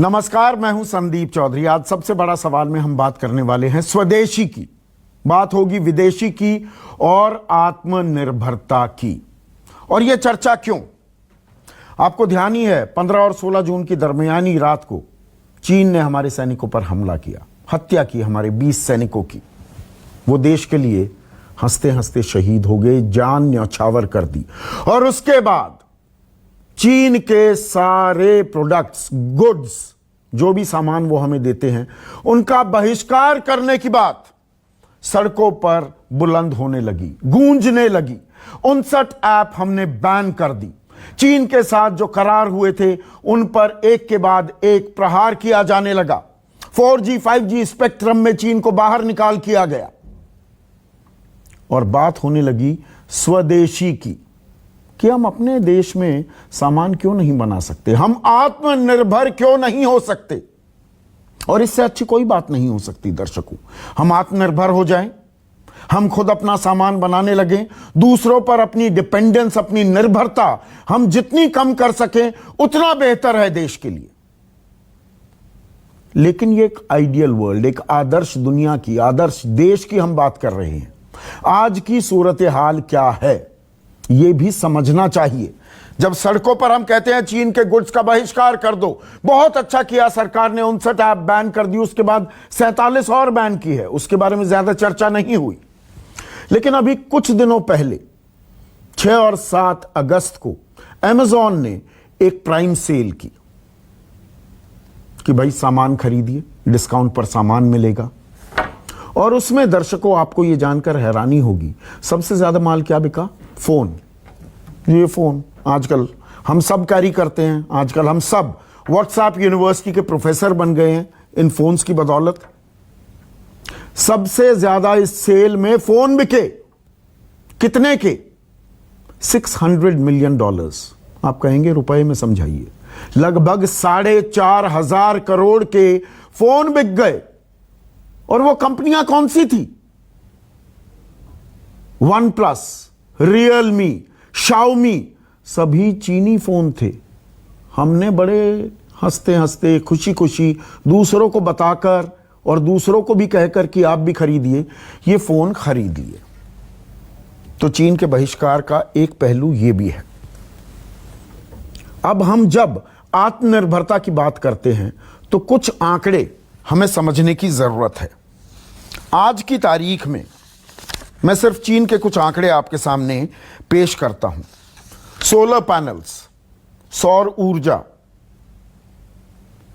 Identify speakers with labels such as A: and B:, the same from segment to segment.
A: नमस्कार, मैं हूं संदीप चौधरी। आज सबसे बड़ा सवाल में हम बात करने वाले हैं स्वदेशी की। बात होगी विदेशी की और आत्मनिर्भरता की। और यह चर्चा क्यों? आपको ध्यान ही है 15 और 16 जून की दरमियानी रात को चीन ने हमारे सैनिकों पर हमला किया, हत्या की हमारे 20 सैनिकों की। वो देश के लिए हंसते हंसते शहीद हो गए, जान न्यौछावर कर दी। और उसके बाद चीन के सारे प्रोडक्ट्स, गुड्स, जो भी सामान वो हमें देते हैं, उनका बहिष्कार करने की बात सड़कों पर बुलंद होने लगी, गूंजने लगी। 59 ऐप हमने बैन कर दी। चीन के साथ जो करार हुए थे उन पर एक के बाद एक प्रहार किया जाने लगा। 4G 5G स्पेक्ट्रम में चीन को बाहर निकाल किया गया और बात होने लगी स्वदेशी की कि हम अपने देश में सामान क्यों नहीं बना सकते, हम आत्मनिर्भर क्यों नहीं हो सकते। और इससे अच्छी कोई बात नहीं हो सकती दर्शकों। हम आत्मनिर्भर हो जाएं, हम खुद अपना सामान बनाने लगें, दूसरों पर अपनी डिपेंडेंस, अपनी निर्भरता हम जितनी कम कर सकें उतना बेहतर है देश के लिए। लेकिन ये एक आइडियल वर्ल्ड, एक आदर्श दुनिया की, आदर्श देश की हम बात कर रहे हैं। आज की सूरत हाल क्या है यह भी समझना चाहिए। जब सड़कों पर हम कहते हैं चीन के गुड्स का बहिष्कार कर दो, बहुत अच्छा किया सरकार ने, 59 ऐप बैन कर दी, उसके बाद 47 और बैन की है, उसके बारे में ज्यादा चर्चा नहीं हुई। लेकिन अभी कुछ दिनों पहले 6 और 7 अगस्त को अमेज़न ने एक प्राइम सेल की कि भाई सामान खरीदिए, डिस्काउंट पर सामान मिलेगा। और उसमें दर्शकों आपको यह जानकर हैरानी होगी, सबसे ज्यादा माल क्या बिका? फोन। ये फोन आजकल हम सब कैरी करते हैं, आजकल हम सब व्हाट्सएप यूनिवर्सिटी के प्रोफेसर बन गए हैं इन फोन्स की बदौलत। सबसे ज्यादा इस सेल में फोन बिके। कितने के? $600 मिलियन। आप कहेंगे रुपए में समझाइए। लगभग 4,500 करोड़ के फोन बिक गए। और वो कंपनियां कौन सी थी? वन प्लस, रियलमी, शाओमी, सभी चीनी फोन थे। हमने बड़े हंसते हंसते, खुशी खुशी दूसरों को बताकर और दूसरों को भी कहकर कि आप भी खरीदिए, ये फोन खरीद लिए। तो चीन के बहिष्कार का एक पहलू ये भी है। अब हम जब आत्मनिर्भरता की बात करते हैं तो कुछ आंकड़े हमें समझने की जरूरत है। आज की तारीख में मैं सिर्फ चीन के कुछ आंकड़े आपके सामने पेश करता हूं। सोलर पैनल्स, सौर ऊर्जा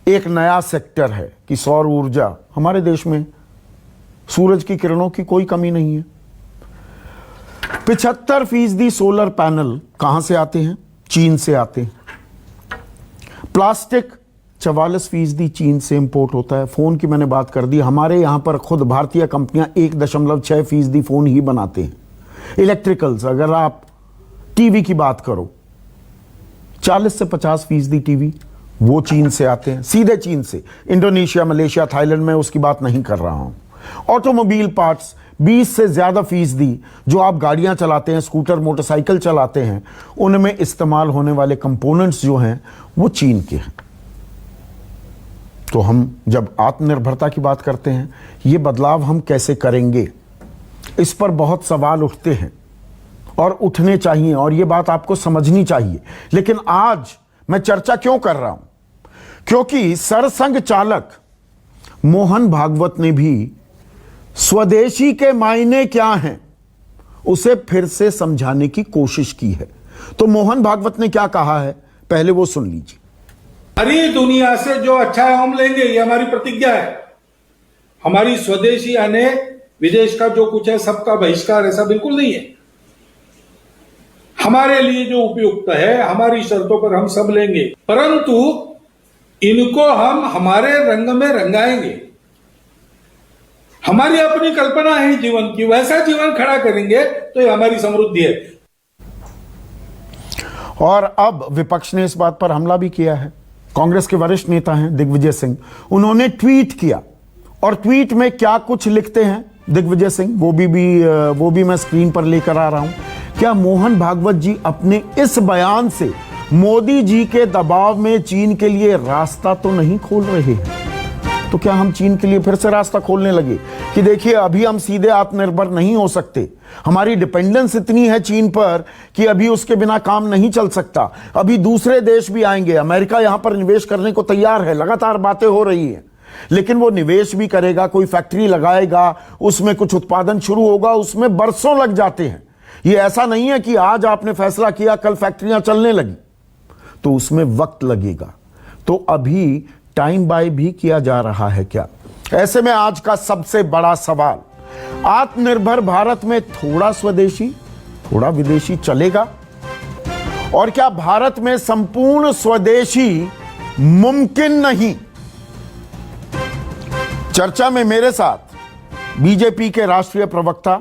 A: एक नया सेक्टर है कि सौर ऊर्जा हमारे देश में सूरज की किरणों की कोई कमी नहीं है। 75% सोलर पैनल कहां से आते हैं? चीन से आते हैं। प्लास्टिक 44% चीन से इंपोर्ट होता है। फोन की मैंने बात कर दी, हमारे यहां पर खुद भारतीय कंपनियां 1.6% फोन ही बनाते हैं। इलेक्ट्रिकल्स, अगर आप टीवी की बात करो, 40 से 50% टीवी वो चीन से आते हैं, सीधे चीन से। इंडोनेशिया, मलेशिया, थाईलैंड में उसकी बात नहीं कर रहा हूं। ऑटोमोबाइल पार्ट्स 20 से ज्यादा फीसदी जो आप गाड़ियां चलाते हैं, स्कूटर, मोटरसाइकिल चलाते हैं, उनमें इस्तेमाल होने वाले कंपोनेंट्स जो हैं वो चीन के हैं। तो हम जब आत्मनिर्भरता की बात करते हैं, ये बदलाव हम कैसे करेंगे, इस पर बहुत सवाल उठते हैं और उठने चाहिए, और ये बात आपको समझनी चाहिए। लेकिन आज मैं चर्चा क्यों कर रहा हूं? क्योंकि सरसंघ चालक मोहन भागवत ने भी स्वदेशी के मायने क्या हैं उसे फिर से समझाने की कोशिश की है। तो मोहन भागवत ने क्या कहा है, पहले वो सुन लीजिए।
B: सारी दुनिया से जो अच्छा है हम लेंगे, ये हमारी प्रतिज्ञा है। हमारी स्वदेशी यानी विदेश का जो कुछ है सबका बहिष्कार, ऐसा बिल्कुल नहीं है। हमारे लिए जो उपयुक्त है, हमारी शर्तों पर हम सब लेंगे, परंतु इनको हम हमारे रंग में रंगाएंगे। हमारी अपनी कल्पना है जीवन की, वैसा जीवन खड़ा करेंगे तो ये हमारी समृद्धि है।
A: और अब विपक्ष ने इस बात पर हमला भी किया है। कांग्रेस के वरिष्ठ नेता हैं दिग्विजय सिंह, उन्होंने ट्वीट किया। और ट्वीट में क्या कुछ लिखते हैं दिग्विजय सिंह, वो भी मैं स्क्रीन पर लेकर आ रहा हूं। क्या मोहन भागवत जी अपने इस बयान से मोदी जी के दबाव में चीन के लिए रास्ता तो नहीं खोल रहे हैं, तो क्या हम चीन के लिए फिर से रास्ता खोलने लगे कि देखिए अभी हम सीधे आत्मनिर्भर नहीं हो सकते, हमारी डिपेंडेंस इतनी है चीन पर कि अभी उसके बिना काम नहीं चल सकता, अभी दूसरे देश भी आएंगे, अमेरिका यहां पर निवेश करने को तैयार है, लगातार बातें हो रही हैं, लेकिन वो निवेश भी करेगा, कोई फैक्ट्री लगाएगा, उसमें कुछ उत्पादन शुरू होगा, उसमें बरसों लग जाते हैं। ये ऐसा नहीं है कि आज आपने फैसला किया कल फैक्ट्रियां चलने लगी, तो उसमें वक्त लगेगा। तो अभी टाइम बाय भी किया जा रहा है क्या? ऐसे में आज का सबसे बड़ा सवाल, आत्मनिर्भर भारत में थोड़ा स्वदेशी थोड़ा विदेशी चलेगा? और क्या भारत में संपूर्ण स्वदेशी मुमकिन नहीं? चर्चा में मेरे साथ बीजेपी के राष्ट्रीय प्रवक्ता,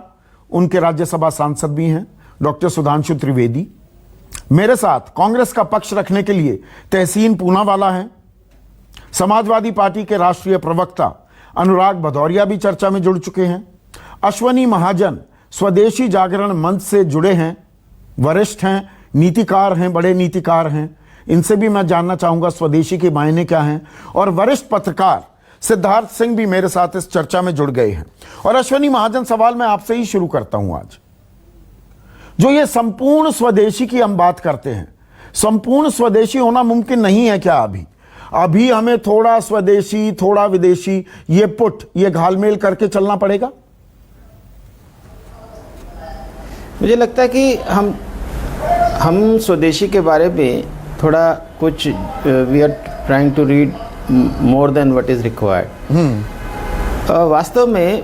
A: उनके राज्यसभा सांसद भी हैं डॉक्टर सुधांशु त्रिवेदी, मेरे साथ कांग्रेस का पक्ष रखने के लिए तहसीन पूनावाला हैं, समाजवादी पार्टी के राष्ट्रीय प्रवक्ता अनुराग भदौरिया भी चर्चा में जुड़ चुके हैं, अश्वनी महाजन स्वदेशी जागरण मंच से जुड़े हैं, वरिष्ठ हैं, नीतिकार हैं, बड़े नीतिकार हैं, इनसे भी मैं जानना चाहूंगा स्वदेशी के मायने क्या हैं, और वरिष्ठ पत्रकार सिद्धार्थ सिंह भी मेरे साथ इस चर्चा में जुड़ गए हैं। और अश्वनी महाजन, सवाल मैं आपसे ही शुरू करता हूं आज। जो ये संपूर्ण स्वदेशी की हम बात करते हैं, संपूर्ण स्वदेशी होना मुमकिन नहीं है क्या? अभी हमें थोड़ा स्वदेशी थोड़ा विदेशी ये घालमेल करके चलना पड़ेगा?
C: मुझे लगता है कि हम स्वदेशी के बारे में थोड़ा कुछ we are trying to read more than what is required. वास्तव में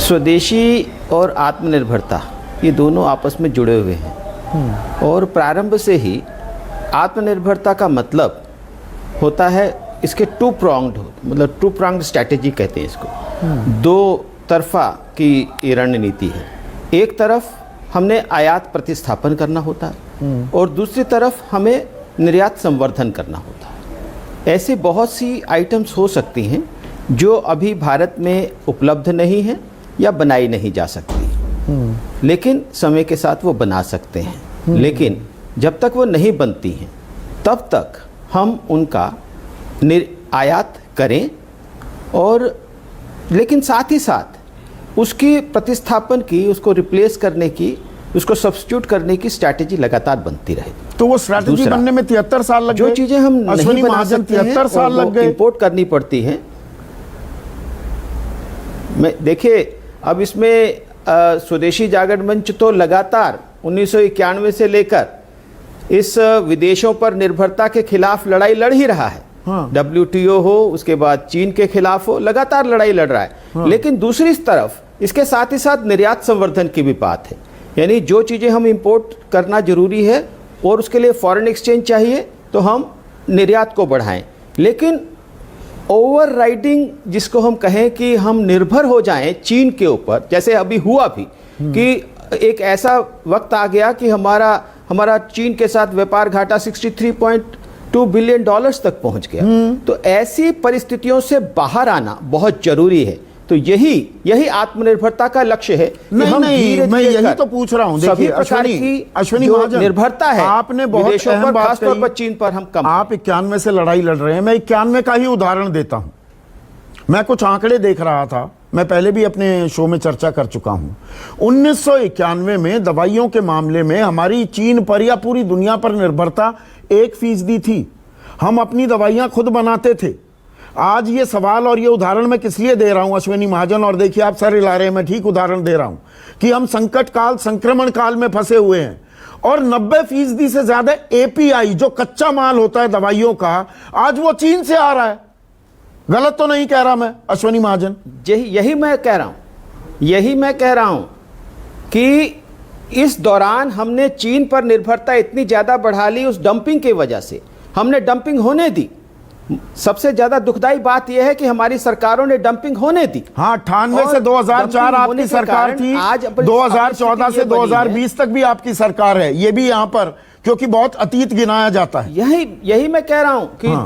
C: स्वदेशी और आत्मनिर्भरता ये दोनों आपस में जुड़े हुए हैं, और प्रारंभ से ही आत्मनिर्भरता का मतलब होता है इसके टू प्रॉन्ग्ड स्ट्रैटेजी कहते हैं इसको। दो तरफा की ये रणनीति है। एक तरफ हमने आयात प्रतिस्थापन करना होता है और दूसरी तरफ हमें निर्यात संवर्धन करना होता है। ऐसी बहुत सी आइटम्स हो सकती हैं जो अभी भारत में उपलब्ध नहीं हैं या बनाई नहीं जा सकती, लेकिन समय के साथ वो बना सकते हैं। लेकिन जब तक वो नहीं बनती हैं तब तक हम उनका आयात करें, और लेकिन साथ ही साथ उसकी प्रतिस्थापन की, उसको रिप्लेस करने की, उसको सब्स्टिट्यूट करने की स्ट्रैटेजी लगातार बनती रहे।
A: तो वो स्ट्रैटेजी बनने में 73 साल लग गए।
C: जो चीजें हम नहीं बना सकते हैं
A: 73 साल लग गए,
C: इंपोर्ट करनी पड़ती हैं। देखिए अब इसमें स्वदेशी जागरण मंच तो लगातार 1991 से लेकर इस विदेशों पर निर्भरता के खिलाफ लड़ाई लड़ ही रहा है।
A: हाँ।
C: WTO हो, उसके बाद चीन के खिलाफ हो, लगातार लड़ाई लड़ रहा है।
A: हाँ।
C: लेकिन दूसरी तरफ इसके साथ ही साथ निर्यात संवर्धन की भी बात है, यानी जो चीज़ें हम इंपोर्ट करना जरूरी है और उसके लिए फॉरेन एक्सचेंज चाहिए तो हम निर्यात को बढ़ाएं। लेकिन ओवर राइडिंग जिसको हम कहें कि हम निर्भर हो जाएं चीन के ऊपर, जैसे अभी हुआ भी कि एक ऐसा वक्त आ गया कि हमारा चीन के साथ व्यापार घाटा $63.2 बिलियन तक पहुंच गया। तो ऐसी परिस्थितियों से बाहर आना बहुत जरूरी है। तो यही आत्मनिर्भरता का लक्ष्य है।
A: नहीं, मैं यही तो पूछ रहा हूं।
C: सभी प्रकार की
A: अश्वनी
C: जो
A: महाजन,
C: निर्भरता है
A: आपने बहुत अहम बात
C: खासतौर पर चीन पर हम कम।
A: आप 91 से लड़ाई लड़ रहे हैं, मैं 91 का ही उदाहरण देता हूं। मैं कुछ आंकड़े देख रहा था, मैं पहले भी अपने शो में चर्चा कर चुका हूं। 1991 में दवाइयों के मामले में हमारी चीन पर या पूरी दुनिया पर निर्भरता 1% थी। हम अपनी दवाइयां खुद बनाते थे। आज ये सवाल और ये उदाहरण मैं किस लिए दे रहा हूं अश्विनी महाजन, और देखिए आप सर हिला रहे हैं, मैं ठीक उदाहरण दे रहा हूं कि हम संकट काल, संक्रमण काल में फंसे हुए हैं, और 90% से ज्यादा API जो कच्चा माल होता है दवाइयों का, आज वो चीन से आ रहा है। गलत तो नहीं कह रहा मैं अश्विनी महाजन?
C: यही मैं कह रहा हूं कि इस दौरान हमने चीन पर निर्भरता इतनी ज्यादा बढ़ा ली, उस डंपिंग की वजह से हमने डंपिंग होने दी। सबसे ज्यादा दुखदाई बात यह है कि हमारी सरकारों ने डंपिंग होने दी।
A: हाँ, 98 से 2004 आपकी सरकार थी, आज 2014 से 2020 तक भी आपकी सरकार है। ये भी यहां पर क्योंकि बहुत अतीत गिनाया जाता है।
C: यही मैं कह रहा हूं कि हाँ।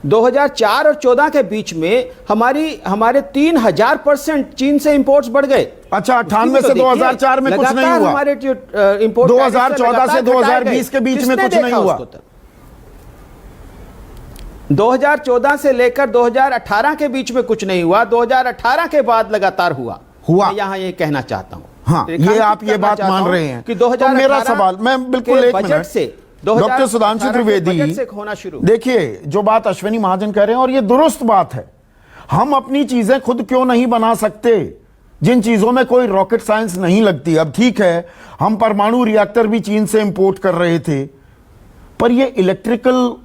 C: 2004 और 14 के बीच में हमारे 3000% चीन से इंपोर्ट्स बढ़ गए।
A: अच्छा, 98 से 2004 में कुछ नहीं हुआ,
C: हमारे जो इंपोर्ट
A: 2014 से 2020 के बीच में कुछ नहीं हुआ।
C: 2014 से लेकर 2018 के बीच में कुछ नहीं हुआ, 2018 के बाद लगातार हुआ। मैं यहाँ ये कहना चाहता हूँ।
A: हाँ, ये आप ये बात मान रहे हैं
C: कि 2018
A: तो मेरा सवाल, मैं बिल्कुल एक
C: बजट से
A: डॉक्टर सुधांशु त्रिवेदी,
C: होना शुरू।
A: देखिए जो बात अश्विनी महाजन कह रहे हैं और ये दुरुस्त बात है, हम अपनी चीजें खुद क्यों नहीं बना सकते जिन चीजों में कोई रॉकेट साइंस नहीं लगती। अब ठीक है, हम परमाणु रिएक्टर भी चीन से इंपोर्ट कर रहे थे, पर ये इलेक्ट्रिकल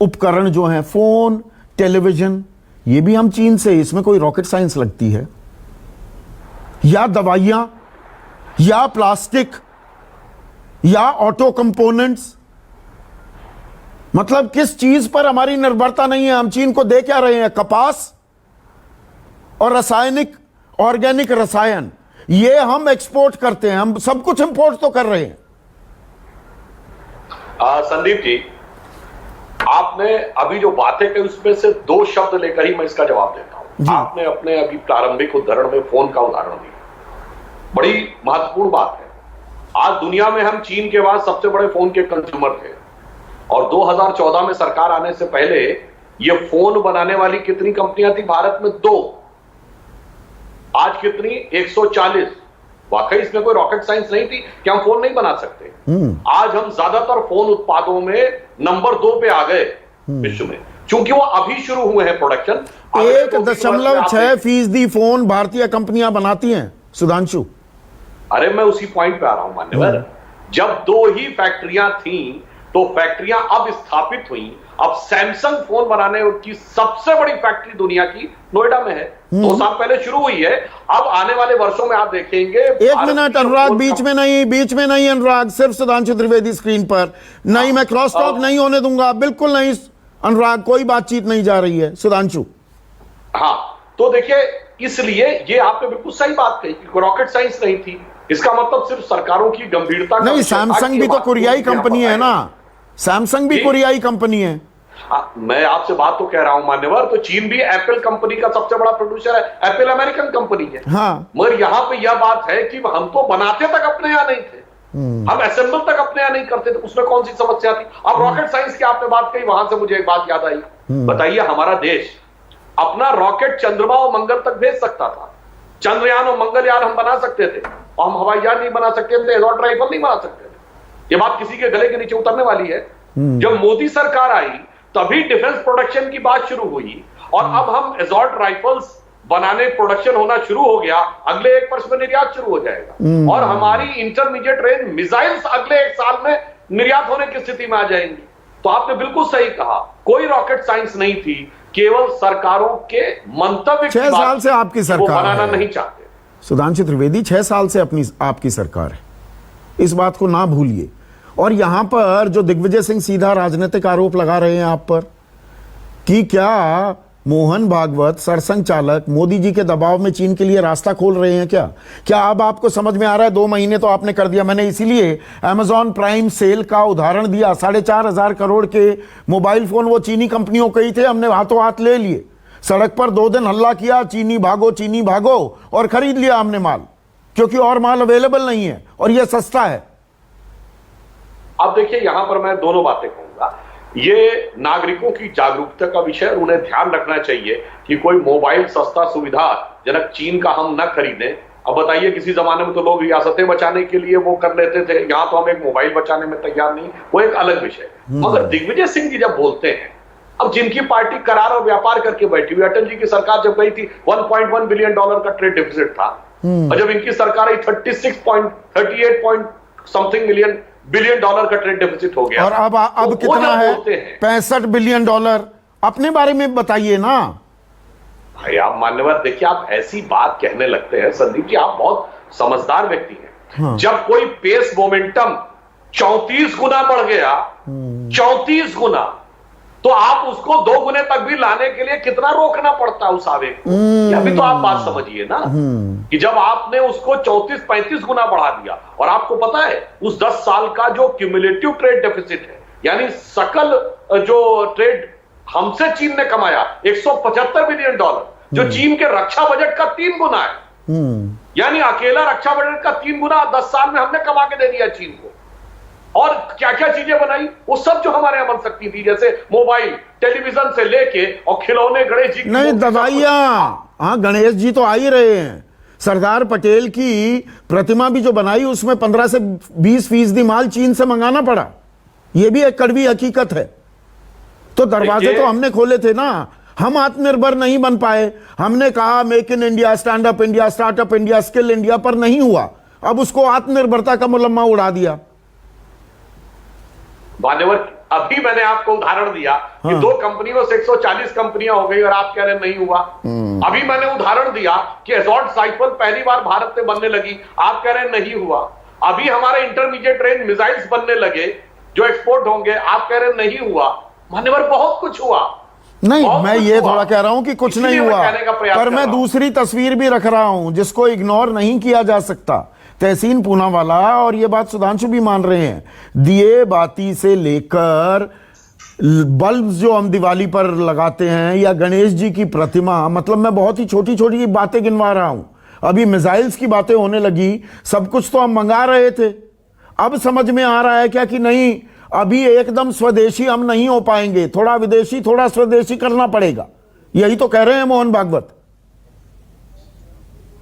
A: उपकरण जो हैं, फोन, टेलीविजन, ये भी हम चीन से, इसमें कोई रॉकेट साइंस लगती है? या दवाइयां, या प्लास्टिक, या ऑटो कंपोनेंट्स, मतलब किस चीज पर हमारी निर्भरता नहीं है? हम चीन को दे क्या रहे हैं? कपास और रासायनिक, ऑर्गेनिक रसायन, ये हम एक्सपोर्ट करते हैं, हम सब कुछ इंपोर्ट तो कर रहे हैं।
D: संदीप जी, आपने अभी जो बातें कही उसमें से 2 शब्द लेकर ही मैं इसका जवाब देता हूं। आपने अपने अभी प्रारंभिक उदाहरण में फोन का उदाहरण दिया, बड़ी महत्वपूर्ण बात है। आज दुनिया में हम चीन के बाद सबसे बड़े फोन के कंज्यूमर थे, और 2014 में सरकार आने से पहले ये फोन बनाने वाली कितनी कंपनियां थी भारत में? 2। आज कितनी? 140। वाकई इसमें कोई रॉकेट साइंस नहीं थी कि हम फोन नहीं बना सकते। आज हम ज्यादातर फोन उत्पादों में नंबर 2 पे आ गए विश्व में, क्योंकि वो अभी शुरू हुए हैं प्रोडक्शन।
A: 1.6% फोन भारतीय कंपनियां बनाती हैं सुधांशु।
D: अरे मैं उसी पॉइंट पे आ रहा हूं मान्यवर। जब 2 ही फैक्ट्रियां थी तो फैक्ट्रियां अब स्थापित हुई। अब सैमसंग फोन बनाने की सबसे बड़ी फैक्ट्री दुनिया की नोएडा में है। 2 साल पहले शुरू हुई है। अब आने वाले वर्षों में आप देखेंगे।
A: 1 मिनट अनुराग, बीच में नहीं अनुराग, सिर्फ सुधांशु त्रिवेदी स्क्रीन पर नहीं। मैं क्रॉस टॉक नहीं होने दूंगा, बिल्कुल नहीं अनुराग, कोई बातचीत नहीं जा रही है। सुधांशु,
D: हाँ, तो देखिए, इसलिए ये आपने बिल्कुल सही बात कही कि रॉकेट साइंस नहीं थी। इसका मतलब सिर्फ सरकारों की गंभीरता
A: नहीं, सैमसंग भी तो कोरियाई कंपनी है ना, सैमसंग भी कोरियाई कंपनी है।
D: मैं आपसे बात तो कह रहा हूं मान्यवर, तो चीन भी एप्पल कंपनी का सबसे बड़ा प्रोड्यूसर है। एप्पल अमेरिकन कंपनी है।
A: हाँ।
D: मगर यहां पे यह बात है कि हम तो बनाते तक अपने यहां नहीं थे, हम असेंबल तक अपने यहां नहीं करते थे, उसमें कौन सी समस्या थी? अब रॉकेट साइंस की आपने बात कही, वहां से मुझे एक बात याद आई। बताइए, हमारा देश अपना रॉकेट चंद्रमा और मंगल तक भेज सकता था। चंद्रयान और मंगलयान हम बना सकते थे, और हम हवाई जहाज नहीं बना सकते थे, एसॉल्ट राइफल नहीं बना सकते थे। ये बात किसी के गले के नीचे उतरने वाली है। जब मोदी सरकार आई तभी डिफेंस प्रोडक्शन की बात शुरू हुई, और अब हम एसॉल्ट राइफल्स बनाने, प्रोडक्शन होना शुरू हो गया। अगले 1 वर्ष में निर्यात शुरू हो जाएगा, और हमारी इंटरमीडिएट रेंज मिसाइल्स अगले 1 साल में निर्यात होने की स्थिति में आ जाएंगी। तो आपने बिल्कुल सही कहा, कोई रॉकेट साइंस नहीं थी, केवल सरकारों के मंतव्य।
A: 6 साल से आपकी सरकार
D: बनाना नहीं चाहते।
A: सुधांशु त्रिवेदी, 6 साल से आपकी सरकार है, इस बात को ना भूलिए। और यहां पर जो दिग्विजय सिंह सीधा राजनीतिक आरोप लगा रहे हैं आप पर कि क्या मोहन भागवत सरसंघ चालक मोदी जी के दबाव में चीन के लिए रास्ता खोल रहे हैं? क्या अब आपको समझ में आ रहा है? 2 महीने तो आपने कर दिया। मैंने इसीलिए अमेजॉन प्राइम सेल का उदाहरण दिया। 4,500 करोड़ के मोबाइल फोन वो चीनी कंपनियों के ही थे, हमने हाथों हाथ ले लिए। सड़क पर 2 दिन हल्ला किया, चीनी भागो, और खरीद लिया हमने माल, क्योंकि और माल अवेलेबल नहीं है और यह सस्ता है।
D: अब देखिए, यहां पर मैं दोनों बातें कहूंगा। ये नागरिकों की जागरूकता का विषय, उन्हें ध्यान रखना चाहिए कि कोई मोबाइल सस्ता सुविधाजनक चीन का हम न खरीदें। अब बताइए, किसी जमाने में तो लोग रियासतें बचाने के लिए वो कर लेते थे, यहां तो हम एक मोबाइल बचाने में तैयार नहीं, वो एक अलग विषय। मगर दिग्विजय सिंह जी जब बोलते हैं, अब जिनकी पार्टी करार और व्यापार करके बैठी हुई, अटल जी की सरकार जब गई थी, $1.1 बिलियन का ट्रेड डिफिसिट था, और जब इनकी सरकार आई 38 समथिंग बिलियन डॉलर का ट्रेड डेफिसिट हो गया।
A: और अब तो कितना है? $65 बिलियन। अपने बारे में बताइए ना
D: भाई। आप मान्यवर, देखिए, आप ऐसी बात कहने लगते हैं संदीप जी, आप बहुत समझदार व्यक्ति हैं। हाँ। जब कोई पेस मोमेंटम 34 गुना बढ़ गया, 34 गुना, तो आप उसको 2 गुने तक भी लाने के लिए कितना रोकना पड़ता है उस आवेग को? अभी तो आप बात समझिए ना, कि जब आपने उसको 34-35 गुना बढ़ा दिया, और आपको पता है उस 10 साल का जो क्यूमुलेटिव ट्रेड डेफिसिट है, यानी सकल जो ट्रेड हमसे चीन ने कमाया $175 बिलियन, जो चीन के रक्षा बजट का 3 गुना है। यानी अकेला रक्षा बजट का 3 गुना 10 साल में हमने कमा के दे दिया चीन को। और क्या क्या चीजें बनाई, वो सब जो हमारे यहां बन सकती थी, जैसे मोबाइल, टेलीविजन से लेके और खिलौने, गणेश जी की
A: नहीं, दवाइयां, हाँ गणेश जी तो आ ही रहे हैं। सरदार पटेल की प्रतिमा भी जो बनाई उसमें 15 से 20% माल चीन से मंगाना पड़ा। यह भी एक कड़वी हकीकत है। तो दरवाजे तो हमने खोले थे ना, हम आत्मनिर्भर नहीं बन पाए। हमने कहा make in India, stand up India, startup India, skill India, पर नहीं हुआ। अब उसको आत्मनिर्भरता का मुलम्मा उड़ा दिया।
D: मान्यवर, अभी मैंने आपको उदाहरण दिया कि 2 कंपनियों से 140 कंपनियां हो गई और आप कह रहे नहीं हुआ। अभी मैंने उदाहरण दिया कि एसॉल्ट साइफल पहली बार भारत में बनने लगी, आप कह रहे नहीं हुआ। अभी हमारे इंटरमीडिएट रेंज मिसाइल्स बनने लगे जो एक्सपोर्ट होंगे, आप कह रहे नहीं हुआ। मान्यवर, बहुत कुछ हुआ।
A: नहीं, मैं ये थोड़ा कह रहा हूं कि कुछ नहीं हुआ, पर मैं दूसरी तस्वीर भी रख रहा हूं जिसको इग्नोर नहीं किया जा सकता। तहसीन पूनावाला, और ये बात सुधांशु भी मान रहे हैं, दिए बाती से लेकर बल्ब जो हम दिवाली पर लगाते हैं या गणेश जी की प्रतिमा, मतलब मैं बहुत ही छोटी छोटी बातें गिनवा रहा हूं। अभी मिसाइल्स की बातें होने लगी, सब कुछ तो हम मंगा रहे थे। अब समझ में आ रहा है क्या कि नहीं, अभी एकदम स्वदेशी हम नहीं हो पाएंगे, थोड़ा विदेशी थोड़ा स्वदेशी करना पड़ेगा। यही तो कह रहे हैं मोहन भागवत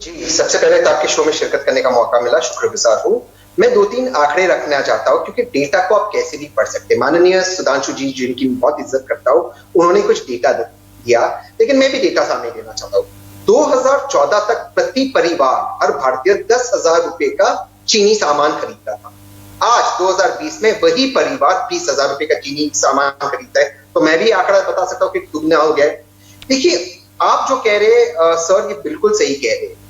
E: जी। सबसे पहले तो आपके शो में शिरकत करने का मौका मिला, शुक्रगुजार हूं। मैं 2-3 आंकड़े रखना चाहता हूं क्योंकि डेटा को आप कैसे भी पढ़ सकते हैं। माननीय सुधांशु जी, जिनकी मैं बहुत इज्जत करता हूं, उन्होंने कुछ डेटा दिया, लेकिन मैं भी डेटा सामने देना चाहता हूं। 2014 तक प्रति परिवार हर भारतीय 10,000 रुपए का चीनी सामान खरीदता था। आज 2020 में वही परिवार 20,000 रुपए का चीनी सामान खरीदता है। तो मैं भी आंकड़ा बता सकता हूं कि दुगना हो गया है। देखिए, आप जो कह रहे सर, ये बिल्कुल सही कह रहे हैं।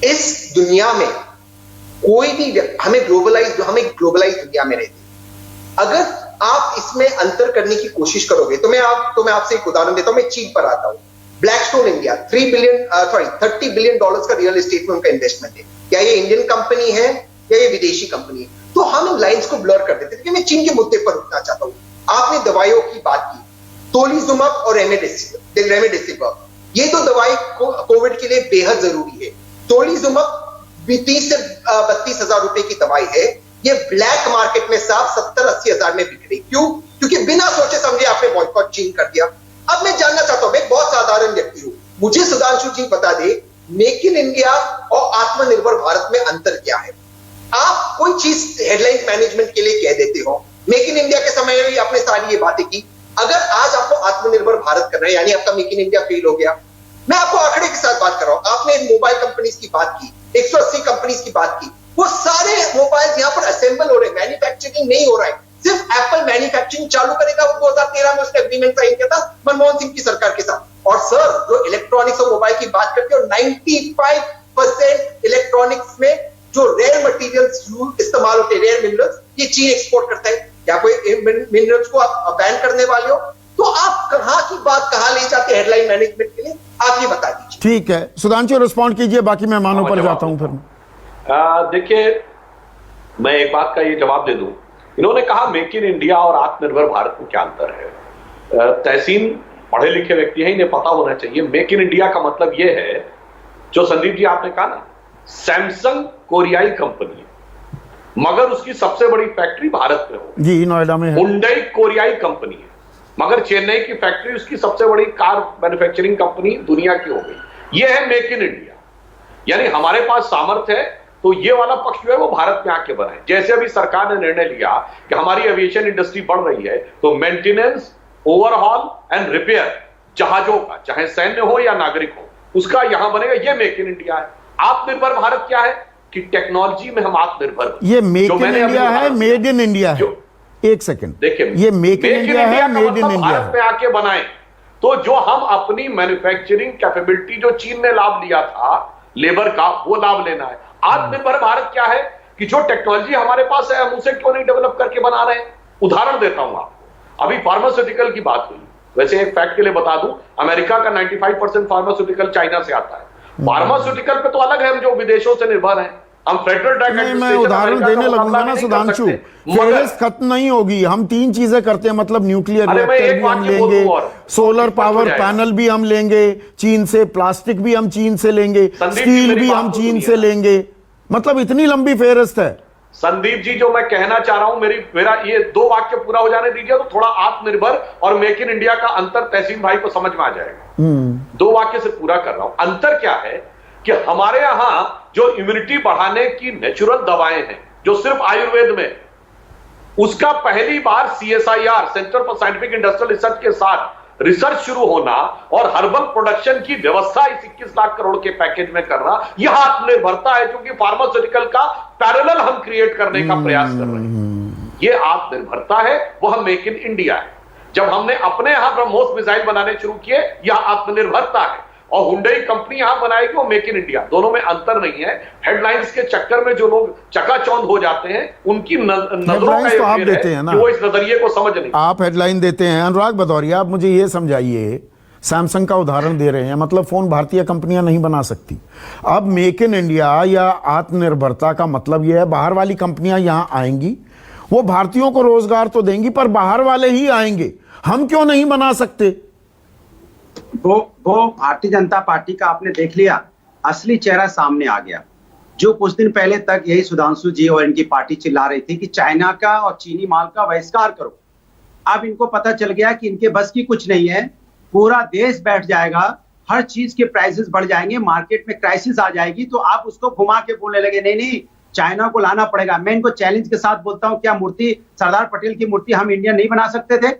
E: इस दुनिया में कोई भी हमें ग्लोबलाइज दुनिया में रहते हैं। अगर आप इसमें अंतर करने की कोशिश करोगे तो मैं आपसे एक उदाहरण देता हूं। मैं चीन पर आता हूं। ब्लैकस्टोन इंडिया $30 बिलियन का रियल एस्टेट में उनका इन्वेस्टमेंट है। क्या ये इंडियन कंपनी है या ये विदेशी कंपनी है? तो हम इन लाइंस को ब्लर कर देते हैं। मैं चीन के मुद्दे पर रुकना चाहता हूं। आपने दवाइयों की बात की, तोलिजुमब और रेमडेसिविर, ये दो दवाई कोविड के लिए बेहद जरूरी है। तोलिजुमब 30 से 32,000 रुपए की दवाई है। ये ब्लैक मार्केट में साफ 70-80 हजार में बिक रही। क्यों? क्योंकि बिना सोचे समझे आपने बॉयकॉट चीन कर दिया। अब मैं जानना चाहता हूं, मैं बहुत साधारण व्यक्ति हूं, मुझे सुधांशु जी बता दे, मेक इन इंडिया और आत्मनिर्भर भारत में अंतर क्या है? आप कोई चीज हेडलाइन मैनेजमेंट के लिए कह देते हो। मेक इन इंडिया के समय में आपने सारी ये बातें की। अगर आज आपको आत्मनिर्भर भारत करना है, यानी आपका मेक इन इंडिया फेल हो गया। मैं आपको आंकड़े के साथ बात कर रहा हूं। आपने मोबाइल कंपनीज की बात की, 180 कंपनीज की बात की। वो सारे मोबाइल यहां पर असेंबल हो रहे हैं, मैन्युफैक्चरिंग नहीं हो रहा है। सिर्फ एप्पल मैन्युफैक्चरिंग चालू करेगा। वो 2013 में उसने एग्रीमेंट साइन किया था मनमोहन सिंह की सरकार के साथ। और सर, जो इलेक्ट्रॉनिक्स और मोबाइल की बात करते हो, 95% इलेक्ट्रॉनिक्स में जो रेयर मटेरियल्स इस्तेमाल होते हैं, रेयर मिनरल्स, ये चीन एक्सपोर्ट करता है। क्या कोई मिनरल्स को आप बैन करने वाले हो? तो आप कहां की बात कहां ले जाते हैं हेडलाइन मैनेजमेंट के लिए? आप ये बता दीजिए।
A: ठीक है, सुधांशु रिस्पॉन्ड कीजिए, बाकी मेहमानों पर जाता हूं फिर।
D: देखिए, मैं एक बात का ये जवाब दे दूं। इन्होंने कहा मेक इन इंडिया और आत्मनिर्भर भारत में क्या अंतर है। तहसीन पढ़े लिखे व्यक्ति हैं, इन्हें पता होना चाहिए। मेक इन इंडिया का मतलब ये है, जो संदीप जी आपने कहा ना, सैमसंग कोरियाई कंपनी है मगर उसकी सबसे बड़ी फैक्ट्री भारत में हो
A: जी, नोएडा में है।
D: हुंडई कोरियाई कंपनी है मगर चेन्नई की फैक्ट्री उसकी सबसे बड़ी कार मैन्युफैक्चरिंग कंपनी दुनिया की हो गई। यह है मेक इन इंडिया। यानी हमारे पास सामर्थ्य है तो ये वाला पक्ष जो है वो भारत में आके बनाए। जैसे अभी सरकार ने निर्णय लिया कि हमारी एविएशन इंडस्ट्री बढ़ रही है, तो मेंटेनेंस, ओवरहॉल एंड रिपेयर जहाजों का, चाहे सैन्य हो या नागरिक हो, उसका यहां बनेगा। ये मेक इन इंडिया है। आत्मनिर्भर भारत क्या है कि टेक्नोलॉजी में हम आत्मनिर्भर।
A: ये मेक इन इंडिया है, मेड इन इंडिया है। एक सेकंड, देखिए, ये मेक इन इंडिया है, मेड इन इंडिया
D: भारत में आके बनाए। तो जो हम अपनी मैन्युफैक्चरिंग कैपेबिलिटी जो चीन ने लाभ लिया था लेबर का, वो लाभ लेना है। आत्मनिर्भर भारत क्या है कि जो टेक्नोलॉजी हमारे पास है हम उसे क्यों नहीं डेवलप करके बना रहे हैं। उदाहरण देता हूं आपको, अभी फार्मास्यूटिकल की बात हुई। वैसे एक फैक्ट के लिए बता दूं, अमेरिका का 95% फार्मास्यूटिकल चाइना से आता है। फार्मास्यूटिकल पे तो अलग है, हम जो विदेशों से निर्भर हैं, हम फेडरल ड्रग
A: नहीं, मैं
D: एडमिनिस्ट्रेशन
A: उदाहरण
D: अमेरिका का
A: देने
D: मुकाबला
A: लगूंगा ना
D: नहीं कर
A: सुधांशु,
D: सकते। मगर
A: फेरस खत्म नहीं होगी। हम 3 चीजें करते हैं, मतलब न्यूक्लियर
D: अरे मैं
A: रिएक्टर
D: एक
A: भी हम
D: वाक्य बोल
A: लेंगे,
D: दूं और
A: सोलर
D: स्पष्ट हो
A: पावर
D: जाएगा।
A: पैनल भी हम लेंगे चीन से, प्लास्टिक भी हम चीन से लेंगे,
D: संदीप जी,
A: स्टील
D: मेरी
A: भी
D: बात
A: हम
D: तो
A: चीन
D: सुनिए
A: से
D: ना।
A: लेंगे। मतलब इतनी लंबी फेहरिस्त है।
D: संदीप जी, जो मैं कहना चाह रहा हूं, मेरा ये 2 वाक्य पूरा हो जाने दीजिए, तो थोड़ा आत्मनिर्भर और मेक इन इंडिया का अंतर तहसीन भाई को समझ में आ जाएगा। 2 वाक्य से पूरा कर रहा हूं। अंतर क्या है कि हमारे यहां जो इम्यूनिटी बढ़ाने की नेचुरल दवाएं हैं, जो सिर्फ आयुर्वेद में, उसका पहली बार CSIR, centre for scientific industrial research के साथ रिसर्च शुरू होना और हर्बल प्रोडक्शन की व्यवस्था इस 21 लाख करोड़ के पैकेज में करना, यह आत्मनिर्भरता है, क्योंकि फार्मास्यूटिकल का पैरेलल हम क्रिएट करने का प्रयास कर रहे हैं। यह आत्मनिर्भरता है, वह मेक इन इंडिया है। जब हमने अपने यहां ब्रह्मोस मिसाइल बनाने शुरू किए, यह आत्मनिर्भरता है। और हुंडई कंपनी यहां बनाएगी, वो मेक इन इंडिया। दोनों में अंतर नहीं है। हेडलाइंस के चक्कर में जो लोग चकाचौंध हो जाते हैं, उनकी नजरों का
A: तो आप
D: ये
A: देते
D: है
A: हैं ना,
D: कि वो इस नजरिए को समझ नहीं।
A: आप हेडलाइन देते हैं। अनुराग भदौरिया, आप मुझे ये समझाइए, सैमसंग का उदाहरण दे रहे हैं, मतलब फोन भारतीय कंपनियां नहीं बना सकती। अब मेक इन इंडिया या आत्मनिर्भरता का मतलब यह है बाहर वाली कंपनियां यहां आएंगी, वो भारतीयों को रोजगार तो देंगी, पर बाहर वाले ही आएंगे। हम क्यों नहीं बना सकते?
F: वो भारतीय जनता पार्टी का आपने देख लिया, असली चेहरा सामने आ गया। जो कुछ दिन पहले तक यही सुधांशु जी और इनकी पार्टी चिल्ला रही थी कि चाइना का और चीनी माल का बहिष्कार करो, अब इनको पता चल गया कि इनके बस की कुछ नहीं है। पूरा देश बैठ जाएगा, हर चीज के प्राइसेस बढ़ जाएंगे, मार्केट में क्राइसिस आ जाएगी, तो आप उसको घुमा के बोलने लगे नहीं नहीं चाइना को लाना पड़ेगा। मैं इनको चैलेंज के साथ बोलता हूं, क्या मूर्ति सरदार पटेल की मूर्ति हम इंडिया नहीं बना सकते थे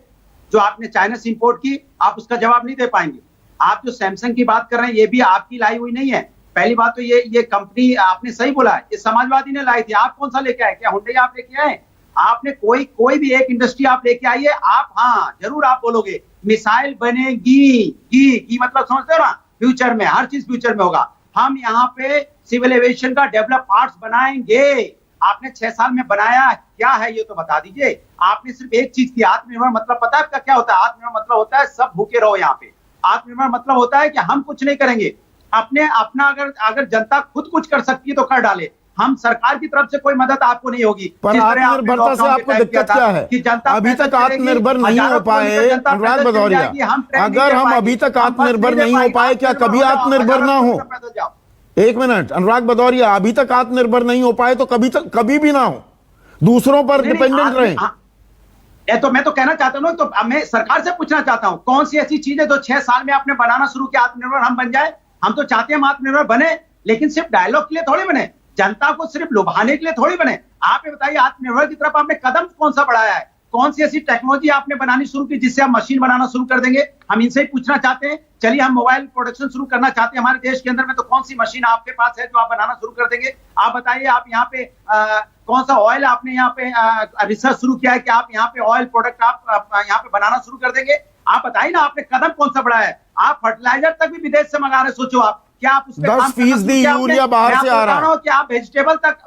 F: जो आपने चाइना से इंपोर्ट की? आप उसका जवाब नहीं दे पाएंगे। आप जो सैमसंग की बात कर रहे हैं, ये भी आपकी लाई हुई नहीं है। पहली बात तो ये कंपनी आपने सही बोला है, ये समाजवादी ने लाई थी। आप कौन सा लेके आए? क्या हुंडई आप लेके आए? आपने कोई भी एक इंडस्ट्री आप लेके आइए, आप हाँ जरूर आप बोलोगे मिसाइल बनेगी, की मतलब समझते हो ना, फ्यूचर में हर चीज फ्यूचर में होगा। हम यहाँ पे सिविल एविएशन का डेवलप पार्ट्स बनाएंगे। आपने 6 साल में बनाया क्या है ये तो बता दीजिए। आपने सिर्फ एक चीज की, आत्मनिर्भर मतलब पता है आपका क्या होता है? आत्मनिर्भर मतलब होता है सब भूखे रहो यहाँ पे। आत्मनिर्भर मतलब होता है कि हम कुछ नहीं करेंगे, अपना अगर जनता खुद कुछ कर सकती है तो कर डाले। हम सरकार की तरफ से कोई मदद आपको नहीं होगी।
A: पर आत्मनिर्भरता से आपको दिक्कत क्या है? अभी तक आत्मनिर्भर नहीं हो पाए अनुराग भदौरिया। अगर हम अभी तक आत्मनिर्भर नहीं हो पाए, क्या कभी आत्मनिर्भर ना हो? एक मिनट अनुराग भदौरिया, अभी तक आत्मनिर्भर नहीं हो पाए तो कभी भी ना हो, दूसरों पर डिपेंडेंट रहे।
F: तो मैं तो कहना चाहता हूं, तो मैं सरकार से पूछना चाहता हूं कौन सी ऐसी चीज है जो 6 साल में आपने बनाना शुरू किया, आत्मनिर्भर हम बन जाए? हम तो चाहते हैं हम आत्मनिर्भर बने, लेकिन सिर्फ डायलॉग के लिए थोड़ी बने, जनता को सिर्फ लुभाने के लिए थोड़ी बने। आप ये बताइए आत्मनिर्भर की तरफ आपने कदम कौन सा बढ़ाया है? कौन सी ऐसी टेक्नोलॉजी आपने बनानी शुरू की जिससे हम मशीन बनाना शुरू कर देंगे? हम इनसे ही पूछना चाहते हैं। चलिए हम मोबाइल प्रोडक्शन शुरू करना चाहते हैं हमारे देश के अंदर में, तो कौन सी मशीन आपके पास है जो आप बनाना शुरू कर देंगे? आप बताइए, आप यहाँ पे कौन सा ऑयल आपने यहाँ पे रिसर्च शुरू किया है कि आप यहाँ पे ऑयल प्रोडक्ट आप यहाँ पे बनाना शुरू कर देंगे? आप बताइए ना, आपने कदम कौन सा बढ़ाया है? आप फर्टिलाइजर तक भी विदेश से मंगा रहे, सोचो आप, क्या आप उस
A: 10% यूरिया बाहर से आ रहा है।
F: कि आप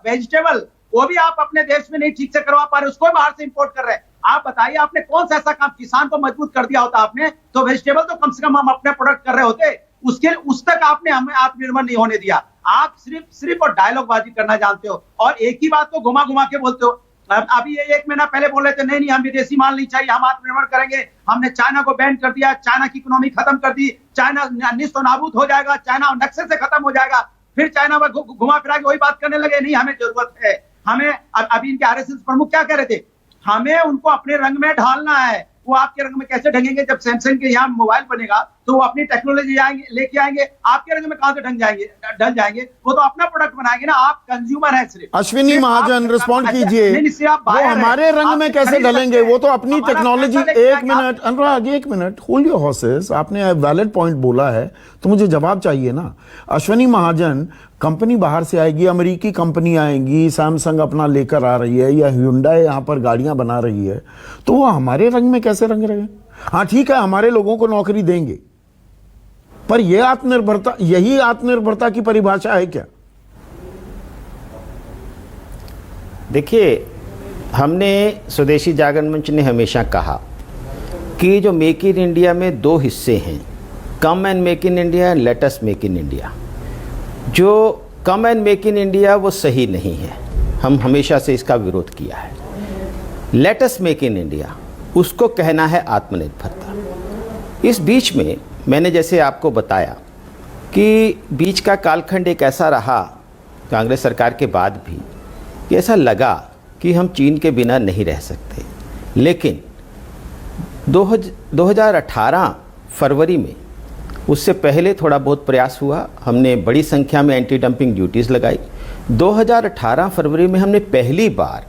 F: वेजिटेबल वो भी आप अपने देश में नहीं ठीक से करवा पा रहे, उसको बाहर से इंपोर्ट कर रहे हैं। आप बताइए, आपने कौन सा ऐसा काम, किसान को मजबूत कर दिया होता आपने तो वेजिटेबल तो कम से कम हम अपने प्रोडक्ट कर रहे होते। उस तक आपने हमें आत्मनिर्भर नहीं होने दिया। आप सिर्फ और डायलॉग बाजी करना जानते हो और एक ही बात को घुमा घुमा के बोलते हो। अभी ये 1 महीना पहले बोल रहे थे नहीं हम विदेशी माल नहीं चाहिए, हम आत्मनिर्भर करेंगे, हमने चाइना को बैन कर दिया, चाइना की इकोनॉमी खत्म कर दी, चाइना निस्त नाबूद हो जाएगा, चाइना नक्शे से खत्म हो जाएगा। फिर चाइना पर घुमा फिरा के वही बात करने लगे, नहीं हमें जरूरत है, हमें। अभी इनके आरएसएस प्रमुख क्या कह रहे थे? हमें उनको अपने रंग में ढालना है। वो आपके रंग में कैसे ढंगेंगे? जब सैमसंग के यहाँ मोबाइल बनेगा तो वो अपनी टेक्नोलॉजी लेके आएंगे, आपके रंग में कहां से ढल जाएंगे? वो तो अपना प्रोडक्ट बनाएंगे ना। आप कंज्यूमर हैं सिर्फ।
A: अश्विनी महाजन रिस्पॉन्ड कीजिए, वो हमारे रंग में कैसे ढलेंगे? वो तो अपनी टेक्नोलॉजी। एक minute Anurag, 1 minute, hold your horses. आपने वैलिड पॉइंट बोला है तो मुझे जवाब चाहिए ना। अश्विनी महाजन, कंपनी बाहर से आएगी, अमेरिकी कंपनी आएगी, सैमसंग अपना लेकर आ रही है या ह्यूंडई यहां पर गाड़ियां बना रही है, तो वो हमारे रंग में कैसे रंग रहे हैं? हाँ ठीक है, हमारे लोगों को नौकरी देंगे, पर यह आत्मनिर्भरता, यही आत्मनिर्भरता की परिभाषा है क्या?
C: देखिए, हमने स्वदेशी जागरण मंच ने हमेशा कहा कि जो मेक इन इंडिया में 2 हिस्से हैं, come and make in India, let us make in India. जो come and make in India वो सही नहीं है, हम हमेशा से इसका विरोध किया है। Late us make in India, उसको कहना है आत्मनिर्भरता। इस बीच में मैंने जैसे आपको बताया कि बीच का कालखंड एक ऐसा रहा कांग्रेस सरकार के बाद भी कि ऐसा लगा कि हम चीन के बिना नहीं रह सकते, लेकिन 2018 फरवरी में, उससे पहले थोड़ा बहुत प्रयास हुआ, हमने बड़ी संख्या में एंटी डंपिंग ड्यूटीज़ लगाई। 2018 फरवरी में हमने पहली बार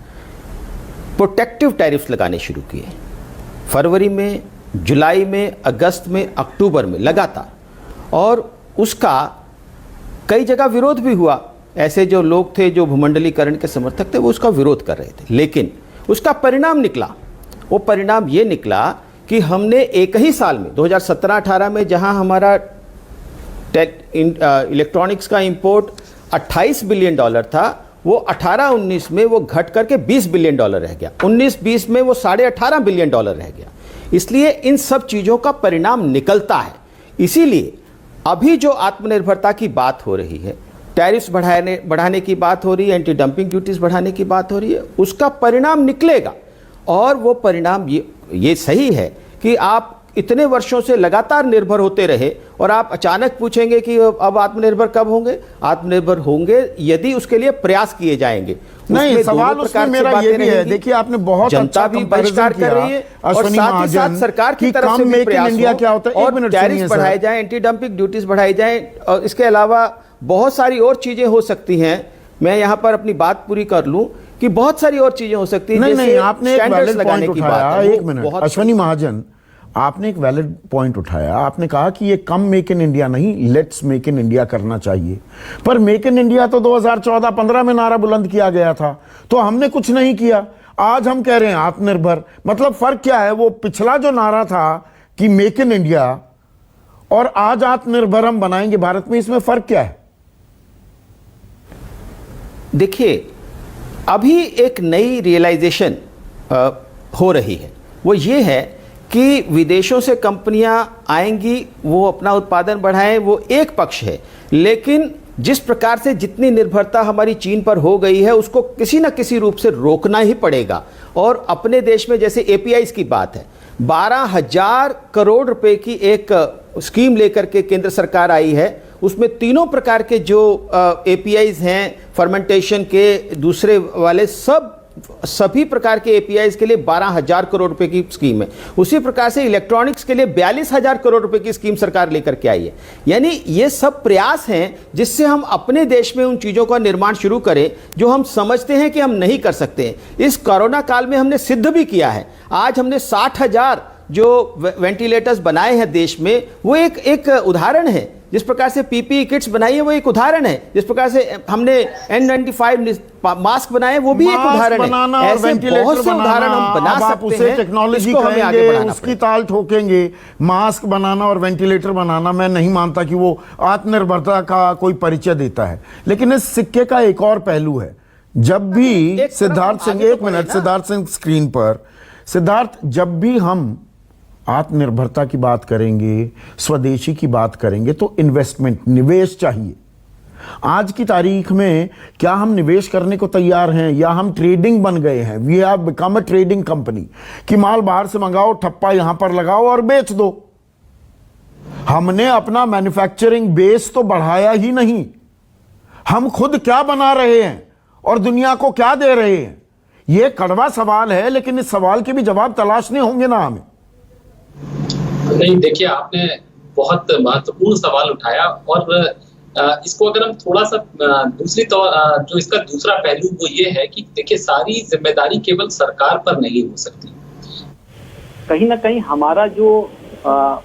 C: प्रोटेक्टिव टैरिफ्स लगाने शुरू किए, फरवरी में, जुलाई में, अगस्त में, अक्टूबर में लगातार, और उसका कई जगह विरोध भी हुआ। ऐसे जो लोग थे जो भूमंडलीकरण के समर्थक थे वो उसका विरोध कर रहे थे, लेकिन उसका परिणाम निकला। वो परिणाम ये निकला कि हमने एक ही साल में 2017-18 में जहां हमारा इलेक्ट्रॉनिक्स का इंपोर्ट 28 बिलियन डॉलर था, वो 18-19 में वो घट करके 20 बिलियन डॉलर रह गया, 19-20 में वो 18.5 बिलियन डॉलर रह गया। इसलिए इन सब चीज़ों का परिणाम निकलता है। इसीलिए अभी जो आत्मनिर्भरता की बात हो रही है, टैरिफ्स बढ़ाने की बात हो रही है, एंटी डंपिंग ड्यूटीज़ बढ़ाने की बात हो रही है, उसका परिणाम निकलेगा। और वो परिणाम ये सही है कि आप इतने वर्षों से लगातार निर्भर होते रहे और आप अचानक पूछेंगे कि अब आत्मनिर्भर कब होंगे। आत्मनिर्भर होंगे यदि उसके लिए प्रयास किए जाएंगे।
A: नहीं, सवाल उसमें मेरा ये भी है, देखिए आपने बहुत
C: जनता भी बहिष्कार कर रही है और साथ ही साथ सरकार की तरफ से भी प्रयास
A: इंडिया क्या होता है,
C: और टैरिफ बढ़ाए जाए, एंटी डंपिंग ड्यूटीज बढ़ाई जाए, और इसके अलावा बहुत सारी और चीजें हो सकती हैं। मैं यहाँ पर अपनी बात पूरी कर लूं कि बहुत सारी और चीजें हो सकती हैं।
A: नहीं, आपने एक वैलिड पॉइंट उठाया, एक मिनट अश्वनी महाजन, आपने एक वैलिड पॉइंट उठाया। आपने कहा कि ये कम मेक इन इंडिया नहीं, लेट्स मेक इन इंडिया करना चाहिए। पर मेक इन इंडिया तो 2014-15 में नारा बुलंद किया गया था, तो हमने कुछ नहीं किया। आज हम कह रहे हैं आत्मनिर्भर, मतलब फर्क क्या है? वो पिछला जो नारा था कि मेक इन इंडिया और आज आत्मनिर्भर हम बनाएंगे भारत में, इसमें फर्क क्या है?
C: देखिए, अभी एक नई रियलाइजेशन हो रही है, वो ये है कि विदेशों से कंपनियां आएंगी, वो अपना उत्पादन बढ़ाएं, वो एक पक्ष है, लेकिन जिस प्रकार से जितनी निर्भरता हमारी चीन पर हो गई है उसको किसी न किसी रूप से रोकना ही पड़ेगा। और अपने देश में जैसे एपीआईज की बात है, 12,000 करोड़ रुपए की एक स्कीम लेकर के केंद्र सरकार आई है, उसमें तीनों प्रकार के जो एपीआईज हैं, फर्मेंटेशन के, दूसरे वाले सभी प्रकार के एपीआईज के लिए 12,000 करोड़ रुपए की स्कीम है। उसी प्रकार से इलेक्ट्रॉनिक्स के लिए 42,000 करोड़ रुपए की स्कीम सरकार लेकर के आई है। यानी ये सब प्रयास हैं जिससे हम अपने देश में उन चीज़ों का निर्माण शुरू करें जो हम समझते हैं कि हम नहीं कर सकते हैं। इस कोरोना काल में हमने सिद्ध भी किया है। आज हमने 60,000 जो वेंटिलेटर्स बनाए हैं देश में, वो एक उदाहरण है। जिस प्रकार से पीपीई किट्स बनाई है वो एक उदाहरण है। जिस प्रकार से हमने N95 मास्क बनाए वो भी एक उदाहरण है। ऐसे बहुत से उदाहरण हम बना सकते हैं।
A: टेक्नोलॉजी कहेंगे, उसकी ताल ठोकेंगे। मास्क बनाना और वेंटिलेटर बनाना, मैं नहीं मानता कि वो आत्मनिर्भरता का कोई परिचय देता है, लेकिन इस सिक्के का एक और पहलू है। जब भी सिद्धार्थ सिंह, एक मिनट, सिद्धार्थ सिंह स्क्रीन पर। सिद्धार्थ, जब भी हम आत्मनिर्भरता की बात करेंगे, स्वदेशी की बात करेंगे, तो इन्वेस्टमेंट, निवेश चाहिए। आज की तारीख में क्या हम निवेश करने को तैयार हैं, या हम ट्रेडिंग बन गए हैं? We have become a trading company कि माल बाहर से मंगाओ, ठप्पा यहां पर लगाओ और बेच दो। हमने अपना मैन्युफैक्चरिंग बेस तो बढ़ाया ही नहीं। हम खुद क्या बना रहे हैं और दुनिया को क्या दे रहे हैं? यह कड़वा सवाल है, लेकिन इस सवाल के भी जवाब तलाशने होंगे ना हमें।
G: नहीं, देखिए, आपने बहुत महत्वपूर्ण सवाल उठाया, और इसको अगर हम थोड़ा सा दूसरी जो इसका दूसरा पहलू वो ये है कि देखिए, सारी जिम्मेदारी केवल सरकार पर नहीं हो सकती।
H: कहीं ना कहीं हमारा जो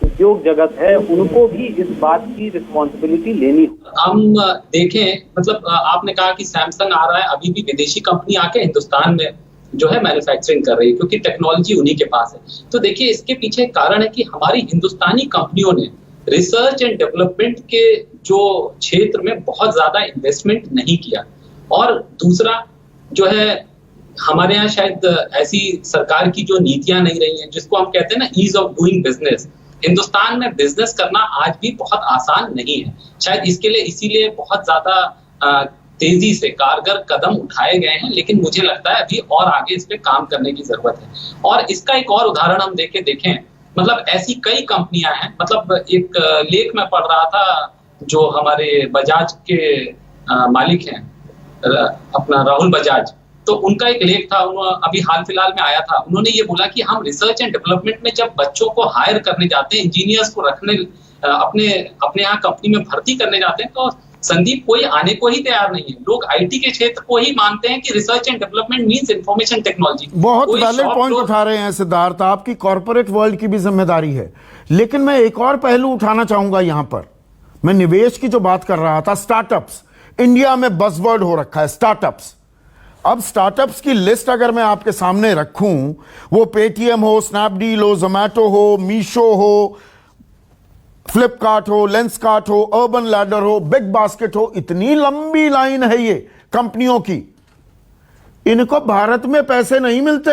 H: उद्योग जगत है उनको भी इस बात की रिस्पॉन्सिबिलिटी लेनी।
G: हम देखें, मतलब आपने कहा कि सैमसंग आ रहा है, अभी भी विदेशी कंपनी आके हिंदुस्तान में जो है मैन्युफैक्चरिंग कर रही है, क्योंकि टेक्नोलॉजी उन्हीं के पास है। तो देखिए, इसके पीछे कारण है कि हमारी हिंदुस्तानी कंपनियों ने रिसर्च एंड डेवलपमेंट के जो क्षेत्र में बहुत ज्यादा इन्वेस्टमेंट नहीं किया। और दूसरा जो है, हमारे यहाँ शायद ऐसी सरकार की जो नीतियां नहीं रही हैं, जिसको हम कहते हैं ना ease of doing business. Hindustan में बिजनेस करना आज भी बहुत आसान नहीं है। शायद इसके लिए इसीलिए बहुत ज्यादा तेजी से कारगर कदम उठाए गए हैं, लेकिन मुझे लगता है अभी और आगे इस पे काम करने की जरूरत है। और इसका एक और उदाहरण हम देखें, मतलब ऐसी कई कंपनियां हैं। मतलब एक लेख में पढ़ रहा था, जो हमारे बजाज के मालिक हैं, अपना राहुल बजाज, तो उनका एक लेख था, अभी हाल फिलहाल में आया था। उन्होंने ये बोला कि हम रिसर्च एंड डेवलपमेंट में जब बच्चों को हायर करने जाते हैं, इंजीनियर्स को रखने अपने यहाँ कंपनी में भर्ती करने जाते हैं, तो संदीप कोई आने को ही तैयार नहीं है। लोग आईटी के क्षेत्र को ही मानते हैं कि research and development means information technology.
A: बहुत वैलिड पॉइंट उठा रहे हैं सिद्धार्थ, आपकी कॉर्पोरेट वर्ल्ड की भी जिम्मेदारी है। लेकिन मैं एक और पहलू उठाना चाहूंगा यहां पर। मैं निवेश की जो बात कर रहा था, स्टार्टअप्स इंडिया में बज़वर्ड हो रखा है, स्टार्टअप्स। अब स्टार्टअप्स की लिस्ट अगर मैं आपके सामने रखूं, वो पेटीएम हो, स्नैपडील हो, जोमैटो हो, मीशो हो, फ्लिपकार्ट हो, लेंसकार्ट हो, अर्बन लैडर हो, बिग बास्केट हो, इतनी लंबी लाइन है ये कंपनियों की। इनको भारत में पैसे नहीं मिलते,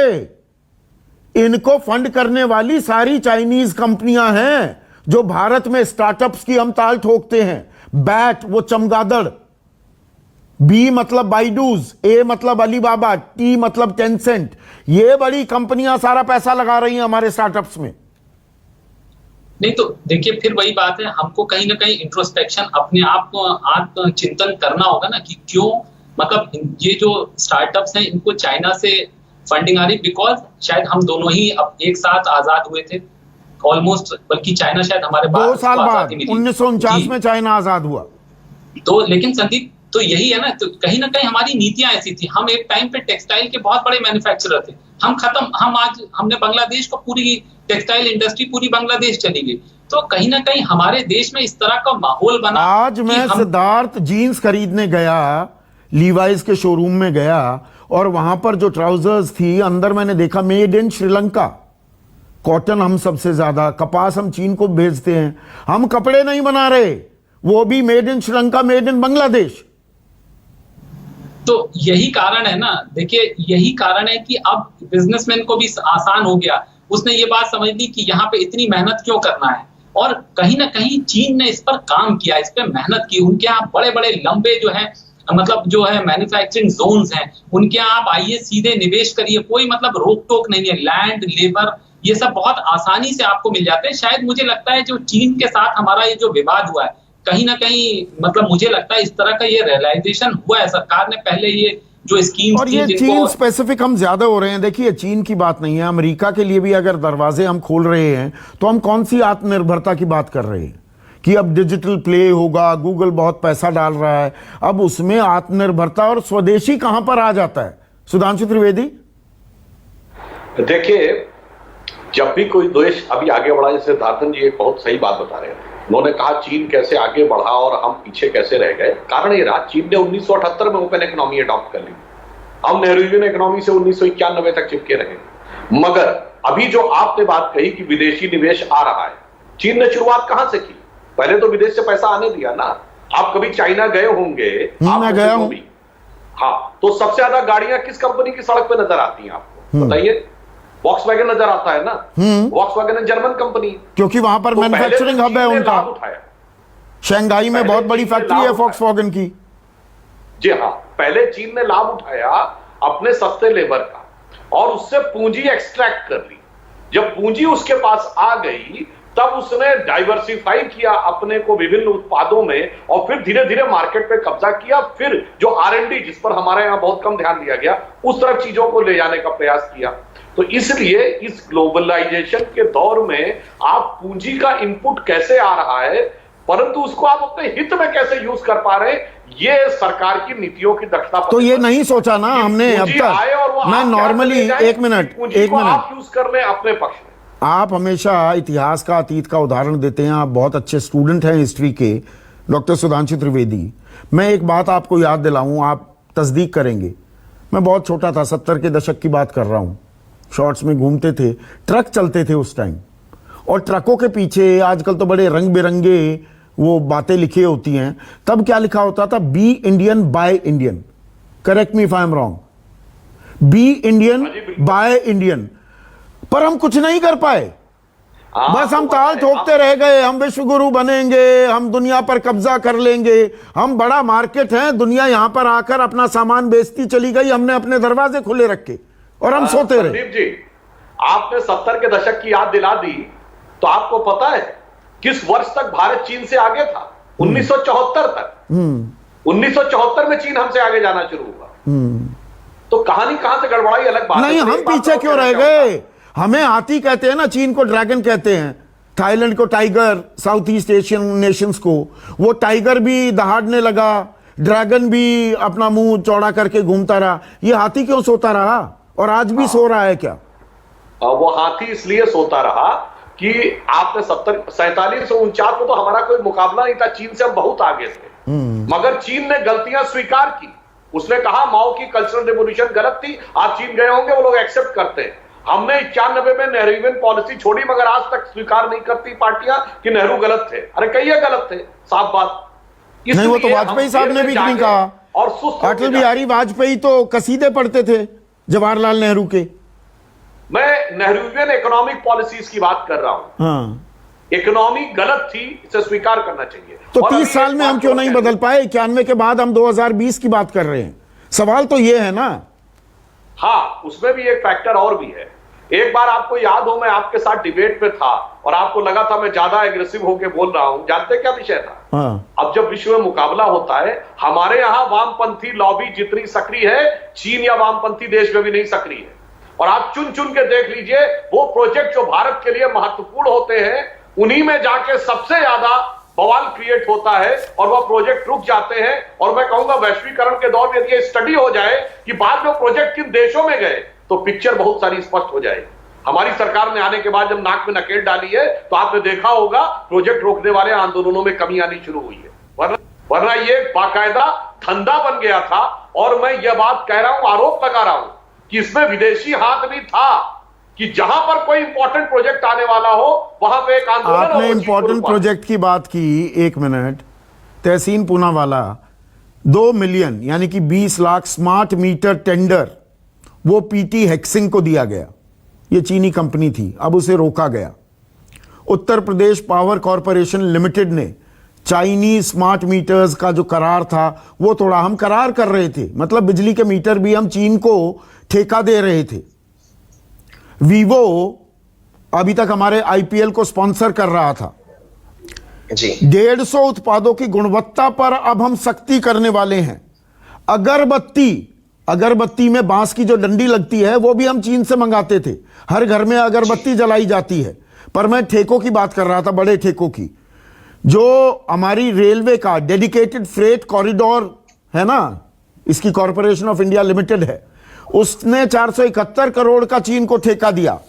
A: इनको फंड करने वाली सारी चाइनीज कंपनियां हैं जो भारत में स्टार्टअप्स की हम ताल ठोकते हैं। बैट वो चमगादड़, बी मतलब बाइडूज, ए मतलब अलीबाबा, टी मतलब टेंसेंट, ये बड़ी कंपनियां सारा पैसा लगा रही हैं हमारे स्टार्टअप्स में।
G: नहीं तो देखिए, फिर वही बात है, हमको कहीं ना कहीं इंट्रोस्पेक्शन, अपने आप को आत्मचिंतन करना होगा ना कि क्यों, मतलब ये जो स्टार्टअप्स हैं इनको चाइना से फंडिंग आ रही, बिकॉज शायद हम दोनों ही अब एक साथ आजाद हुए थे ऑलमोस्ट, बल्कि चाइना शायद हमारे
A: 2 साल बाद 1949 में चाइना आजाद हुआ।
G: तो लेकिन संदीप, तो यही है ना, तो कहीं ना कहीं हमारी नीतियां ऐसी थी। हम एक टाइम पे टेक्सटाइल के बहुत बड़े मैन्युफैक्चरर थे, हम आज हमने बांग्लादेश को, पूरी टेक्सटाइल इंडस्ट्री पूरी बांग्लादेश चली गई। तो कहीं ना कहीं हमारे देश में इस तरह का माहौल बना।
A: आज मैं सिद्धार्थ जीन्स खरीदने गया, लीवाइस के शोरूम में गया, और वहां पर जो ट्राउजर्स थी अंदर मैंने देखा मेड इन श्रीलंका। कॉटन हम सबसे ज्यादा, कपास हम चीन को भेजते हैं, हम कपड़े नहीं बना रहे, वो भी made in Sri Lanka, made in Bangladesh.
G: तो यही कारण है ना, देखिए यही कारण है कि अब बिजनेसमैन को भी आसान हो गया, उसने ये बात समझ ली कि यहाँ पे इतनी मेहनत क्यों करना है। और कहीं ना कहीं चीन ने इस पर काम किया, इस पर मेहनत की। उनके यहाँ बड़े बड़े लंबे जो है, मतलब जो है मैन्युफैक्चरिंग जोन्स हैं, उनके यहाँ आप आइए, सीधे निवेश करिए, कोई मतलब रोक टोक नहीं है। लैंड, लेबर, ये सब बहुत आसानी से आपको मिल जाते हैं। शायद मुझे लगता है जो चीन के साथ हमारा ये जो विवाद हुआ है, कहीं ना कहीं मतलब मुझे लगता है इस तरह का ये रियलाइजेशन हुआ है, सरकार ने पहले ये जो स्कीम्स
A: और ये चीन स्पेसिफिक हम ज्यादा हो रहे हैं। देखिए चीन की बात नहीं है, अमेरिका के लिए भी अगर दरवाजे हम खोल रहे हैं तो हम कौन सी आत्मनिर्भरता की बात कर रहे हैं कि अब डिजिटल प्ले होगा, गूगल बहुत पैसा डाल रहा है, अब उसमें आत्मनिर्भरता और स्वदेशी कहां पर आ जाता है? सुधांशु त्रिवेदी,
D: देखिए जब भी कोई देश अभी आगे बढ़ा, जैसे धातन जी एक बहुत सही बात बता रहे हैं, उन्होंने कहा चीन कैसे आगे बढ़ा और हम पीछे कैसे रह गए। कारण ये रहा, चीन ने 1978 में ओपन इकोनॉमी अडॉप्ट कर ली, हम नेहरूवियन इकोनॉमी से 1991 तक चिपके रहे। मगर अभी जो आपने बात कही कि विदेशी निवेश आ रहा है, चीन ने शुरुआत कहां से की? पहले तो विदेश से पैसा आने दिया ना। आप कभी चाइना गए होंगे?
A: मैं गया हूं।
D: हाँ, तो सबसे ज्यादा गाड़ियां किस कंपनी की सड़क पे नजर आती हैं आपको बताइए? वॉक्सवैगन नजर आता है ना। वॉक्सवैगन है जर्मन कंपनी,
A: क्योंकि वहां पर
D: तो
A: मैन्युफैक्चरिंग हब है उनका। शंघाई में बहुत बड़ी फैक्ट्री है वॉक्सवैगन की।
D: जी हाँ, पहले चीन ने लाभ उठाया अपने सस्ते लेबर का और उससे पूंजी एक्सट्रैक्ट कर ली। जब पूंजी उसके पास आ गई तब उसने डाइवर्सिफाई किया अपने को विभिन्न उत्पादों में और फिर धीरे धीरे मार्केट पे कब्जा किया। फिर जो R&D, जिस पर हमारे यहां बहुत कम ध्यान दिया गया, उस तरफ चीजों को ले जाने का प्रयास किया। तो इसलिए इस ग्लोबलाइजेशन के दौर में आप पूंजी का इनपुट कैसे आ रहा है, परंतु उसको आप अपने हित में कैसे यूज कर पा रहे हैं, ये सरकार की नीतियों की दक्षता।
A: तो ये नहीं सोचा ना हमने अब तक। मैं नॉर्मली एक मिनट
D: आप यूज कर रहे हैं अपने पक्ष में।
A: आप हमेशा इतिहास का, अतीत का उदाहरण देते हैं, आप बहुत अच्छे स्टूडेंट हैं हिस्ट्री के, डॉक्टर सुधांशु त्रिवेदी। मैं एक बात आपको याद दिलाऊं, आप तस्दीक करेंगे। मैं बहुत छोटा था, 70 के दशक की बात कर रहा हूं, शॉर्ट्स में घूमते थे, ट्रक चलते थे उस टाइम, और ट्रकों के पीछे आजकल तो बड़े रंग बिरंगे वो बातें लिखी होती हैं, तब क्या लिखा होता था? Be Indian buy Indian. Correct me if I am wrong. Be Indian buy Indian. पर हम कुछ नहीं कर पाए। बस हम ताल ठोकते रह गए, हम विश्व गुरु बनेंगे, हम दुनिया पर कब्जा कर लेंगे, हम बड़ा मार्केट है, दुनिया यहां पर आकर अपना सामान बेचती चली गई, हमने अपने दरवाजे खुले रखे और हम सोते रहे।
D: संदीप जी, आपने 70 के दशक की याद दिला दी, तो आपको पता है किस वर्ष तक भारत चीन से आगे था? 1974 तक। 1974 में चीन हमसे आगे जाना शुरू हुआ। तो कहानी कहां से गड़बड़ाई अलग बात
A: नहीं, हम पीछे क्यों रह गए? हमें हाथी कहते हैं ना, चीन को ड्रैगन कहते हैं, थाईलैंड को tiger, south east Asian Nations को। वो टाइगर भी दहाड़ने लगा, ड्रैगन भी अपना मुंह चौड़ा करके घूमता रहा, ये हाथी क्यों सोता रहा? और आज भी सो रहा है क्या?
D: वो हाथी इसलिए सोता रहा कि आपने 47 से 49 में तो हमारा कोई मुकाबला नहीं था, चीन से हम बहुत आगे थे। मगर चीन ने गलतियां स्वीकार की, उसने कहा माओ की कल्चरल रिवॉल्यूशन गलत थी, आप चीन गए होंगे, वो लोग एक्सेप्ट करते हैं। हमने 91 में नेहरूवियन पॉलिसी छोड़ी, मगर आज तक स्वीकार नहीं करती पार्टियां कि नेहरू गलत थे। अरे कहिए गलत थे, साफ बात।
A: नहीं, वो तो वाजपेयी साहब ने भी नहीं कहा।
D: और
A: अटल बिहारी वाजपेयी तो कसीदे पढ़ते थे जवाहरलाल नेहरू के।
D: मैं नेहरूवियन इकोनॉमिक पॉलिसीज की बात कर रहा हूं।
A: हाँ,
D: इकोनॉमी गलत थी, इसे स्वीकार करना चाहिए।
A: तो 30 साल में हम क्यों नहीं बदल पाए? 91 के बाद हम 2020 की बात कर रहे हैं। सवाल तो ये है ना।
D: हाँ, उसमें भी एक फैक्टर और भी है। एक बार आपको याद हो, मैं आपके साथ डिबेट पे था और आपको लगा था मैं ज्यादा एग्रेसिव होकर बोल रहा हूं। जानते क्या विषय था?
A: हाँ।
D: अब जब विश्व में मुकाबला होता है, हमारे यहां वामपंथी लॉबी जितनी सक्रिय है, चीन या वामपंथी देश में भी नहीं सक्रिय है। और आप चुन चुन के देख लीजिए, वो प्रोजेक्ट जो भारत के लिए महत्वपूर्ण होते हैं, उन्हीं में जाके सबसे ज्यादा बवाल क्रिएट होता है और वह प्रोजेक्ट रुक जाते हैं। और मैं कहूंगा वैश्वीकरण के दौर में यदि ये स्टडी हो जाए कि बाद में प्रोजेक्ट किन देशों में गए, तो पिक्चर बहुत सारी स्पष्ट हो जाएगी। हमारी सरकार ने आने के बाद जब नाक में नकेल डाली है, तो आपने देखा होगा प्रोजेक्ट रोकने वाले आंदोलनों में कमी आनी शुरू हुई है, वरना ये बाकायदा धंधा बन गया था। और मैं यह बात कह रहा हूं, आरोप लगा रहा हूं कि इसमें विदेशी हाथ भी था, कि जहां पर कोई इंपॉर्टेंट प्रोजेक्ट आने वाला हो, वहां पे एक आंदोलन।
A: आपने इंपॉर्टेंट प्रोजेक्ट की बात की, एक मिनट। तहसीन पूनावाला 2 मिलियन यानी कि 20 लाख स्मार्ट मीटर टेंडर वो पीटी हेक्सिंग को दिया गया। ये चीनी कंपनी थी, अब उसे रोका गया। Uttar Pradesh power corporation limited ने चाइनीज स्मार्ट मीटर्स का जो करार था वो तोड़ा। हम करार कर रहे थे, मतलब बिजली के मीटर भी हम चीन को ठेका दे रहे थे। वीवो अभी तक हमारे आईपीएल को स्पॉन्सर कर रहा था
E: जी।
A: 150 उत्पादों की गुणवत्ता पर अब हम सख्ती करने वाले हैं। अगरबत्ती में बांस की जो डंडी लगती है वो भी हम चीन से मंगाते थे। हर घर में अगरबत्ती जलाई जाती है। पर मैं ठेकों की बात कर रहा था, बड़े ठेकों की। जो हमारी रेलवे का डेडिकेटेड फ्रेट कॉरिडोर है ना, इसकी कॉरपोरेशन ऑफ इंडिया लिमिटेड है, उसने 471 करोड़ का चीन को ठेका दिया।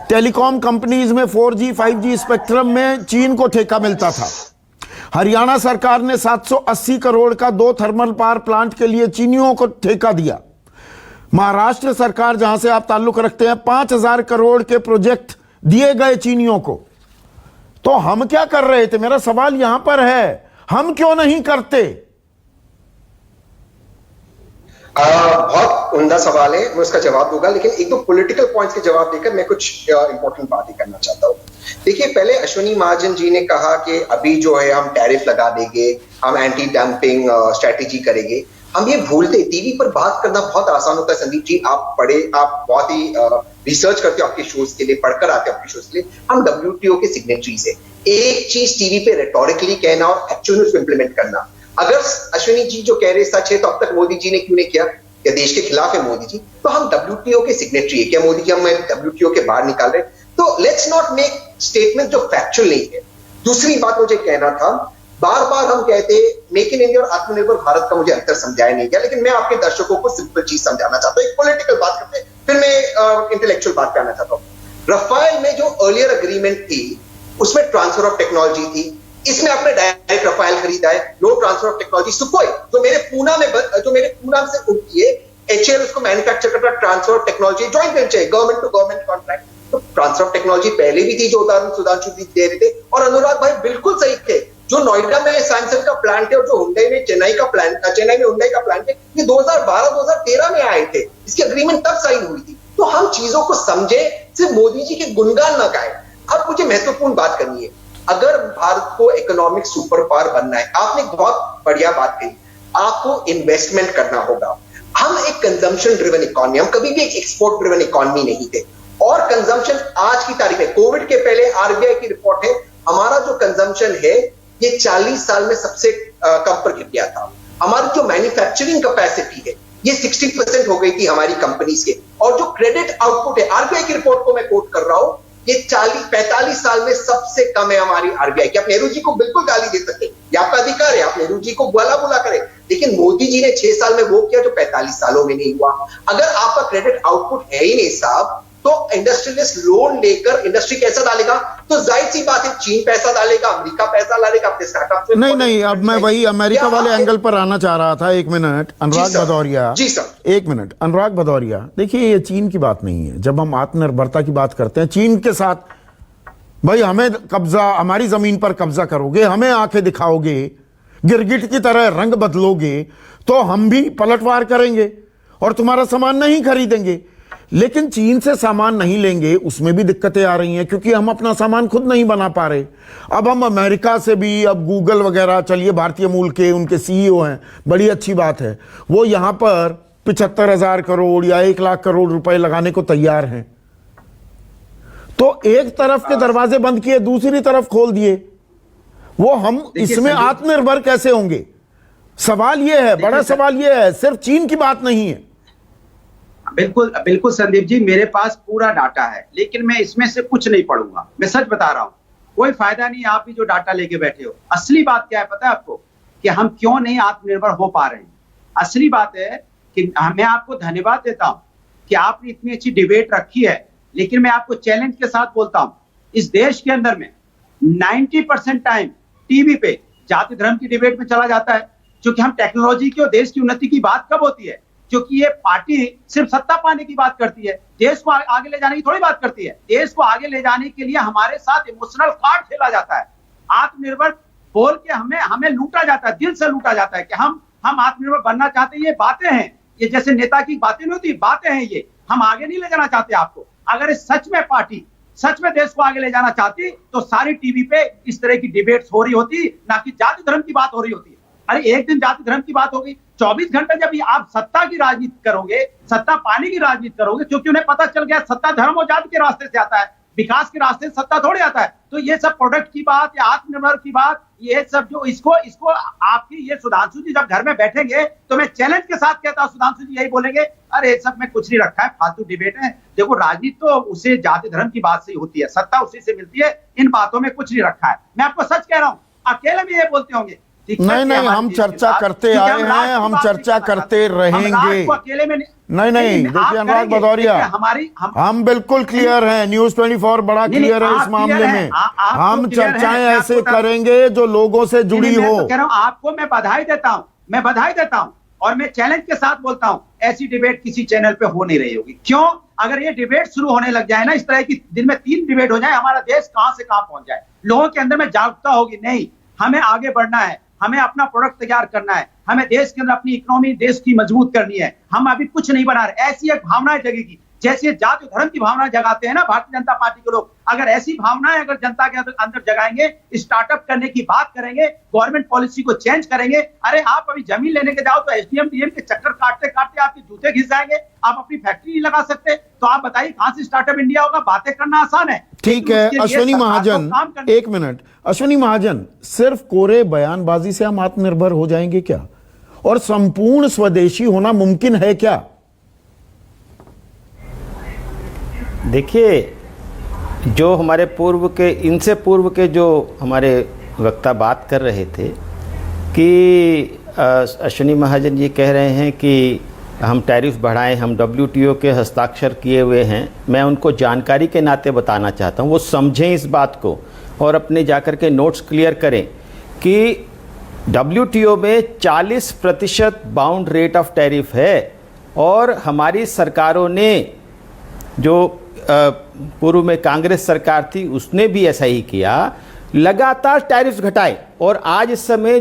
A: टेलीकॉम कंपनीज में 4G 5G स्पेक्ट्रम में चीन को ठेका मिलता था। हरियाणा सरकार ने 780 करोड़ का 2 थर्मल पावर प्लांट के लिए चीनियों को ठेका दिया। महाराष्ट्र सरकार, जहां से आप ताल्लुक रखते हैं, 5000 करोड़ के प्रोजेक्ट दिए गए चीनियों को। तो हम क्या कर रहे थे? मेरा सवाल यहां पर है, हम क्यों नहीं करते?
E: बहुत उम्दा सवाल है, मैं उसका जवाब दूंगा, लेकिन एक दो पॉलिटिकल पॉइंट्स के जवाब देकर मैं कुछ इंपॉर्टेंट बातें करना चाहता हूं। देखिए, पहले अश्विनी महाजन जी ने कहा कि अभी जो है हम टैरिफ लगा देंगे, हम एंटी डंपिंग स्ट्रेटेजी करेंगे। हम ये भूलते, टीवी पर बात करना बहुत आसान होता है संदीप जी, आप बहुत ही रिसर्च करते हो आपके शोज के लिए, पढ़कर आते हो आपके शोज के लिए। हम WTO के सिग्नेटरीज है। एक चीज टीवी पे रेटोरिकली कहना और एक्चुअली उसको इंप्लीमेंट करना। अगर अश्विनी जी जो कह रहे सच है, तो अब तक मोदी जी ने क्यों नहीं किया? या देश के खिलाफ है मोदी जी? तो हम WTO के सिग्नेटरी है, क्या मोदी जी हमें WTO के बाहर निकाल रहे? तो लेट्स नॉट मेक स्टेटमेंट जो फैक्चुअल नहीं है। दूसरी बात मुझे कहना था, बार बार हम कहते मेक इन इंडिया और आत्मनिर्भर भारत का मुझे अंतर समझाया नहीं गया, लेकिन मैं आपके दर्शकों को सिंपल चीज समझाना चाहता हूं। एक पॉलिटिकल बात करते, फिर मैं इंटेलेक्चुअल बात करना चाहता हूं। रफाल में जो अर्लियर अग्रीमेंट थी, उसमें ट्रांसफर ऑफ टेक्नोलॉजी थी। इसमें आपने डायरेक्ट रफाल खरीदा है, no transfer of technology. Sukhoi जो मेरे पूना से उड़ती है, HAL उसको मैन्युफैक्चर करता है, transfer of technology joint venture, government to government contract. तो ट्रांसफर ऑफ टेक्नोलॉजी पहले भी थी, जो उदाहरण सुधांशु जी दे रहे थे। और अनुराग भाई बिल्कुल सही थे, जो नोएडा में सैमसंग का प्लांट है और जो हुंडई में चेन्नई में हुंडई का प्लांट है, ये 2012-2013 में आए थे। इसकी अग्रीमेंट तब साइन हुई थी। तो हम चीजों को समझे, सिर्फ मोदी जी के गुणगान ना गाए। अब मुझे महत्वपूर्ण बात करनी है, अगर भारत को इकोनॉमिक सुपर पावर बनना है, आपने बहुत बढ़िया बात कही, आपको इन्वेस्टमेंट करना होगा। हम एक कंजम्पशन ड्रिवन इकोनॉमी, हम कभी भी एक एक्सपोर्ट ड्रिवन इकोनॉमी नहीं थे, और कंजम्पशन आज की तारीख में, कोविड के पहले आरबीआई की रिपोर्ट है, हमारा जो कंजम्पशन है ये 40 साल में सबसे कम पर गिर गया था। हमारी जो मैन्युफैक्चरिंग कैपेसिटी है ये 60% हो गई थी हमारी कंपनीज के, और जो क्रेडिट आउटपुट है, आरबीआई की रिपोर्ट को मैं कोट कर रहा हूं, ये 45 साल में सबसे कम है हमारी आरबीआई की। आप नेहरू जी को बिल्कुल गाली दे सकते हैं, ये आपका अधिकार है, आप नेहरू जी को बुला करें, लेकिन मोदी जी ने 6 साल में वो किया जो 45 सालों में नहीं हुआ। अगर आपका क्रेडिट आउटपुट है ही नहीं साहब, तो इंडस्ट्रियलिस्ट लोन लेकर इंडस्ट्री कैसा डालेगा? तो जाहिर सी बात है चीन पैसा डालेगा, अमेरिका पैसा डालेगा अपने स्टार्टअप में।
A: नहीं, अब मैं वही अमेरिका वाले एंगल पर आना चाह रहा था। एक मिनट अनुराग भदौरिया,
E: जी सर,
A: एक मिनट अनुराग भदौरिया, देखिए ये चीन की बात नहीं है। जब हम आत्मनिर्भरता की बात करते हैं, चीन के साथ भाई हमें कब्जा, हमारी जमीन पर कब्जा करोगे, हमें आंखें दिखाओगे, गिरगिट की तरह रंग बदलोगे, तो हम भी पलटवार करेंगे और तुम्हारा सामान नहीं खरीदेंगे। लेकिन चीन से सामान नहीं लेंगे, उसमें भी दिक्कतें आ रही हैं, क्योंकि हम अपना सामान खुद नहीं बना पा रहे। अब हम अमेरिका से भी, अब गूगल वगैरह, चलिए भारतीय मूल के उनके सीईओ हैं, बड़ी अच्छी बात है, वो यहां पर 75,000 करोड़ या 1 लाख करोड़ रुपए लगाने को तैयार हैं। तो एक तरफ के दरवाजे बंद किए, दूसरी तरफ खोल दिए, वो हम इसमें आत्मनिर्भर कैसे होंगे? सवाल यह है, बड़ा सवाल यह है, सिर्फ चीन की बात नहीं है।
F: बिल्कुल बिल्कुल संदीप जी, मेरे पास पूरा डाटा है, लेकिन मैं इसमें से कुछ नहीं पढ़ूंगा, मैं सच बता रहा हूं, कोई फायदा नहीं। आप भी जो डाटा लेके बैठे हो, असली बात क्या है पता है आपको, कि हम क्यों नहीं आत्मनिर्भर हो पा रहे हैं। असली बात है कि मैं आपको धन्यवाद देता हूं कि आपने इतनी अच्छी डिबेट रखी है, लेकिन मैं आपको चैलेंज के साथ बोलता हूं, इस देश के अंदर में 90% टाइम टीवी पे जाति धर्म की डिबेट में चला जाता है, क्योंकि हम टेक्नोलॉजी की और देश की उन्नति की बात कब होती है? क्योंकि ये पार्टी सिर्फ सत्ता पाने की बात करती है, देश को आगे ले जाने की थोड़ी बात करती है। देश को आगे ले जाने के लिए हमारे साथ इमोशनल कार्ड खेला जाता है, आत्मनिर्भर बोल के हमें लूटा जाता है, दिल से लूटा जाता है कि हम आत्मनिर्भर बनना चाहते हैं। ये बातें हैं, ये जैसे नेता की बातें नहीं होती, बातें हैं ये, हम आगे नहीं ले जाना चाहते आपको। अगर सच में पार्टी सच में देश को आगे ले जाना चाहती तो सारी टीवी पे इस तरह की डिबेट्स हो रही होती, ना कि जाति धर्म की बात हो रही होती। अरे एक दिन जाति धर्म की बात होगी, 24 घंटे जब आप सत्ता की राजनीति करोगे, सत्ता पाने की राजनीति करोगे, क्योंकि उन्हें पता चल गया सत्ता धर्म और जाति के रास्ते से आता है, विकास के रास्ते से सत्ता थोड़े आता है। तो ये सब प्रोडक्ट की बात या आत्मनिर्भर की बात, ये सब जो इसको आपकी ये सुधांशु जी जब घर में बैठेंगे तो मैं चैलेंज के साथ कहता हूं, सुधांशु जी यही बोलेंगे, अरे सब में कुछ नहीं रखा है, फालतू डिबेट है। देखो राजनीति तो उसे जाति धर्म की बात से ही होती है, सत्ता उसी से मिलती है, इन बातों में कुछ नहीं रखा है। मैं आपको सच कह रहा हूं, अकेले में ये बोलते होंगे।
A: नहीं, हम चर्चा करते आए हैं, हम चर्चा करते रहेंगे। नहीं, देखिए अनुराग भदौरिया, हम बिल्कुल क्लियर हैं, न्यूज़ 24 बड़ा क्लियर है इस मामले में। हम चर्चाएं ऐसे करेंगे जो लोगों से जुड़ी हो।
F: कह रहा हूं आपको मैं बधाई देता हूं और मैं चैलेंज के साथ बोलता हूं, ऐसी डिबेट किसी चैनल पे हो नहीं रही होगी। क्यों? अगर ये डिबेट शुरू होने लग जाए ना, इस तरह की दिन में 3 डिबेट हो जाए, हमारा देश कहां से कहां पहुंच जाए। लोगों के अंदर में जागरूकता होगी, नहीं हमें आगे बढ़ना है, हमें अपना प्रोडक्ट तैयार करना है, हमें देश के अंदर अपनी इकोनॉमी देश की मजबूत करनी है, हम अभी कुछ नहीं बना रहे। ऐसी एक भावना जगेगी, जैसे जाति धर्म की भावना जगाते हैं ना भारतीय जनता पार्टी के लोग, अगर ऐसी भावनाएं अगर जनता के अंदर जगाएंगे, स्टार्टअप करने की बात करेंगे, गवर्नमेंट पॉलिसी को चेंज करेंगे। अरे आप अभी जमीन लेने के जाओ तो एसडीएम डीएम के चक्कर काटते काटते आपके जूते घिस जाएंगे, आप अपनी फैक्ट्री नहीं लगा सकते। तो आप बताइए कहां से स्टार्टअप इंडिया होगा? बातें करना आसान है।
A: ठीक है अश्विनी महाजन, एक मिनट अश्विनी महाजन, सिर्फ कोरे बयानबाजी से हम आत्मनिर्भर हो जाएंगे क्या? और संपूर्ण स्वदेशी होना मुमकिन है क्या?
C: देखिए, जो हमारे इनसे पूर्व के जो हमारे वक्ता बात कर रहे थे कि अश्विनी महाजन ये कह रहे हैं कि हम टैरिफ बढ़ाएं, हम WTO के हस्ताक्षर किए हुए हैं। मैं उनको जानकारी के नाते बताना चाहता हूँ, वो समझें इस बात को और अपने जाकर के नोट्स क्लियर करें कि WTO में 40% बाउंड रेट ऑफ टैरिफ है और हमारी सरकारों ने, जो पूर्व में कांग्रेस सरकार थी उसने भी ऐसा ही किया, लगातार टैरिफ घटाए और आज इस समय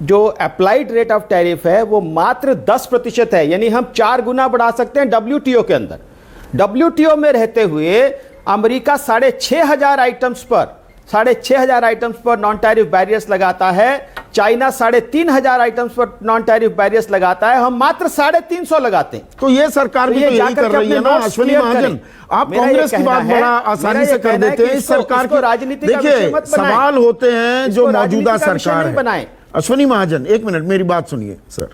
C: जो अप्लाइड रेट ऑफ टैरिफ है वो मात्र 10% है। यानी हम 4 गुना बढ़ा सकते हैं WTO के अंदर। WTO में रहते हुए अमेरिका 6,500 आइटम्स पर नॉन टैरिफ बैरियर्स लगाता है, चाइना 3,500 आइटम्स पर नॉन टैरिफ बैरियर्स लगाता है, हम मात्र 350 लगाते हैं।
A: तो ये सरकार भी तो यही कर रही है ना अश्विनी महाजन। आप कांग्रेस की बात बड़ा आसानी से कर देते हैं। इस सरकार को
C: राजनीति,
A: देखिए सवाल होते हैं जो मौजूदा सरकार है। अश्विनी महाजन एक मिनट मेरी बात सुनिए सर।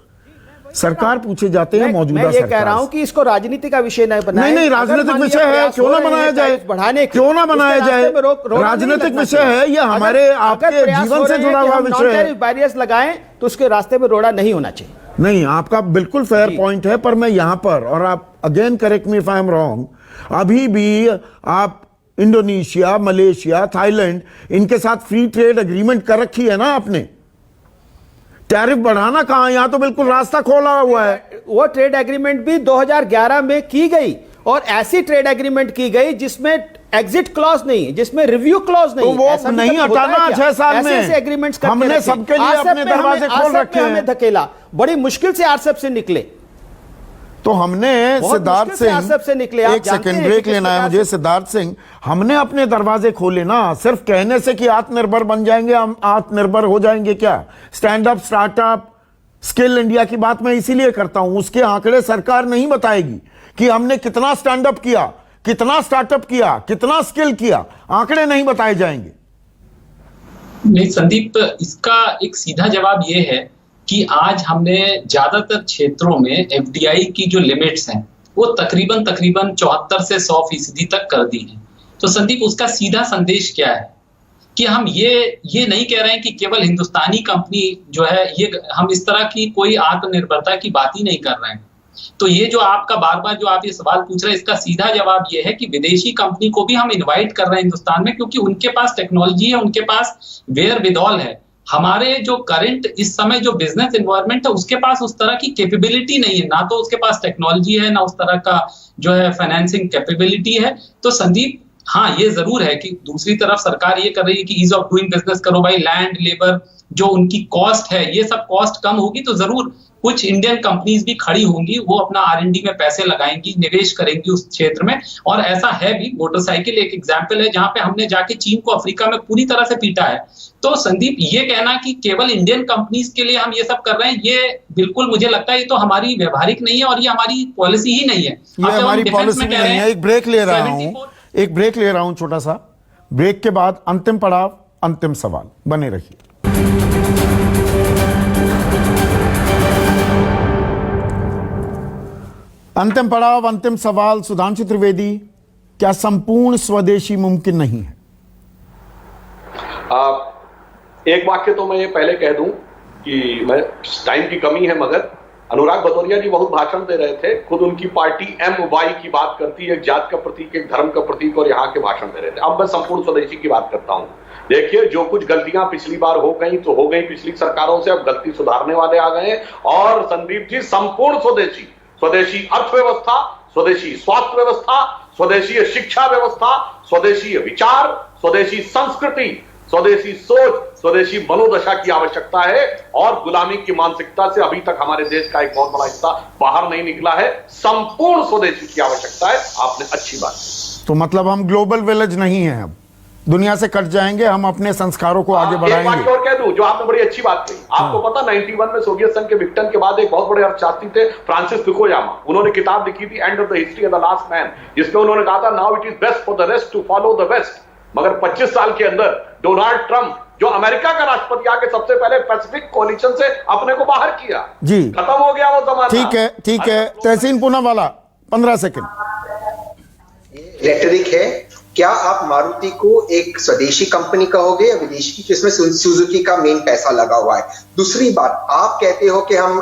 A: सरकार पूछे जाते हैं मौजूदा सरकार।
C: मैं ये कह रहा हूं कि इसको राजनीति का विषय नहीं बनाएं।
A: नहीं राजनीतिक विषय है, क्यों ना बनाया जाए, क्यों ना बनाया जाए। राजनीतिक विषय है, ये हमारे आपके जीवन से जुड़ा हुआ विषय है।
C: बैरियर्स लगाएं तो उसके रास्ते में रोड़ा नहीं होना चाहिए।
A: नहीं, आपका बिल्कुल फेयर पॉइंट है, पर मैं यहां पर, और आप again correct me if I am wrong, अभी भी आप इंडोनेशिया, मलेशिया, थाईलैंड, इनके साथ फ्री ट्रेड एग्रीमेंट कर रखी है ना आपने। टैरिफ बढ़ाना कहां, यहां तो बिल्कुल रास्ता खोला हुआ है।
C: वो ट्रेड एग्रीमेंट भी 2011 में की गई, और ऐसी ट्रेड एग्रीमेंट की गई जिसमें एग्जिट क्लॉज नहीं, जिसमें रिव्यू क्लॉज नहीं।
A: तो वो नहीं हटाना 6 साल में।
C: ऐसे एग्रीमेंट्स
A: हमने सबके लिए अपने दरवाजे खोल रखे हैं।
C: हमें धकेला, बड़ी मुश्किल से आरसेप से निकले।
A: तो हमने सिद्धार्थ सिंह, एक सेकंड ब्रेक लेना है मुझे। सिद्धार्थ सिंह, हमने अपने दरवाजे खोले ना, सिर्फ कहने से कि आत्मनिर्भर बन जाएंगे, हम आत्मनिर्भर हो जाएंगे क्या? Stand up, startup, skill India की बात मैं इसीलिए करता हूं, उसके आंकड़े सरकार नहीं बताएगी कि हमने कितना स्टैंड अप किया, कितना स्टार्टअप किया, कितना स्किल किया, आंकड़े नहीं बताए जाएंगे।
G: नहीं संदीप, इसका एक सीधा जवाब यह है कि आज हमने ज्यादातर क्षेत्रों में एफडीआई की जो लिमिट्स हैं वो तकरीबन 74 से 100% तक कर दी है। तो संदीप, उसका सीधा संदेश क्या है कि हम ये नहीं कह रहे हैं कि केवल हिंदुस्तानी कंपनी जो है, ये हम इस तरह की कोई आत्मनिर्भरता की बात ही नहीं कर रहे हैं। तो ये जो आपका बार बार जो आप ये सवाल पूछ रहे हैं, इसका सीधा जवाब ये है कि विदेशी कंपनी को भी हम इनवाइट कर रहे हैं हिंदुस्तान में, क्योंकि उनके पास टेक्नोलॉजी है, उनके पास वेयर विदॉल है। हमारे जो करंट इस समय जो बिजनेस एनवायरनमेंट है, उसके पास उस तरह की कैपेबिलिटी नहीं है, ना तो उसके पास टेक्नोलॉजी है, ना उस तरह का जो है फाइनेंसिंग कैपेबिलिटी है। तो संदीप, हाँ ये जरूर है कि दूसरी तरफ सरकार ये कर रही है कि ईज ऑफ डूइंग बिजनेस करो भाई, लैंड, लेबर, जो उनकी कॉस्ट है, ये सब कॉस्ट कम होगी तो जरूर कुछ इंडियन कंपनीज भी खड़ी होंगी, वो अपना R&D में पैसे लगाएंगी, निवेश करेंगी उस क्षेत्र में। और ऐसा है भी, मोटरसाइकिल एक एग्जाम्पल है जहां पे हमने जाके चीन को अफ्रीका में पूरी तरह से पीटा है। तो संदीप, ये कहना कि केवल इंडियन कंपनीज के लिए हम ये सब कर रहे हैं, ये बिल्कुल मुझे लगता है ये तो हमारी व्यवहारिक नहीं है और ये हमारी पॉलिसी ही नहीं है।
A: ये हमारी पॉलिसी नहीं है। एक ब्रेक ले रहा हूं, छोटा सा ब्रेक के बाद अंतिम पड़ाव, अंतिम सवाल, बने रहिए। अंतिम पड़ाव, अंतिम सवाल। सुधांशु त्रिवेदी, क्या संपूर्ण स्वदेशी मुमकिन नहीं है?
D: एक वाक्य तो मैं ये पहले कह दूं कि मैं टाइम की कमी है, मगर अनुराग भदौरिया जी बहुत भाषण दे रहे थे, खुद उनकी पार्टी MY की बात करती है, एक जात का प्रतीक, एक धर्म का प्रतीक, और यहाँ के भाषण दे रहे थे। अब मैं संपूर्ण स्वदेशी की बात करता हूं। देखिए, जो कुछ गलतियां पिछली बार हो गई तो हो गई पिछली सरकारों से, अब गलती सुधारने वाले आ गए हैं। और संदीप जी, संपूर्ण स्वदेशी, स्वदेशी अर्थव्यवस्था, स्वदेशी स्वास्थ्य व्यवस्था, स्वदेशी शिक्षा व्यवस्था, स्वदेशी विचार, स्वदेशी संस्कृति, स्वदेशी सोच, स्वदेशी मनोदशा की आवश्यकता है। और गुलामी की मानसिकता से अभी तक हमारे देश का एक बहुत बड़ा हिस्सा बाहर नहीं निकला है। संपूर्ण स्वदेशी की आवश्यकता है। आपने अच्छी बात की।
A: तो मतलब हम ग्लोबल विलेज नहीं है, अब दुनिया से कट जाएंगे, हम अपने संस्कारों को आगे बढ़ाएंगे।
D: एक बात और कह दूं, जो आपने बड़ी अच्छी बात कही। आपको पता 91 में सोवियत संघ के विघटन के बाद एक बहुत बड़े अर्थशास्त्री थे, फ्रांसिस फुकुयामा। उन्होंने किताब लिखी थी end of the history of the last man, जिसमें उन्होंने कहा था now it is best for the rest to follow the west. मगर 25 साल के अंदर डोनाल्ड ट्रंप, जो अमेरिका का राष्ट्रपति, आके सबसे पहले पैसिफिक कोलिशन से अपने को बाहर किया।
A: जी,
D: खत्म हो गया वो जमाना।
A: ठीक है। तहसीन पूनावाला, 15 सेकंड।
E: रेटरिक है। क्या आप मारुति को एक स्वदेशी कंपनी कहोगे या विदेशी, जिसमें सुजुकी का मेन पैसा लगा हुआ है? दूसरी बात, आप कहते हो कि हम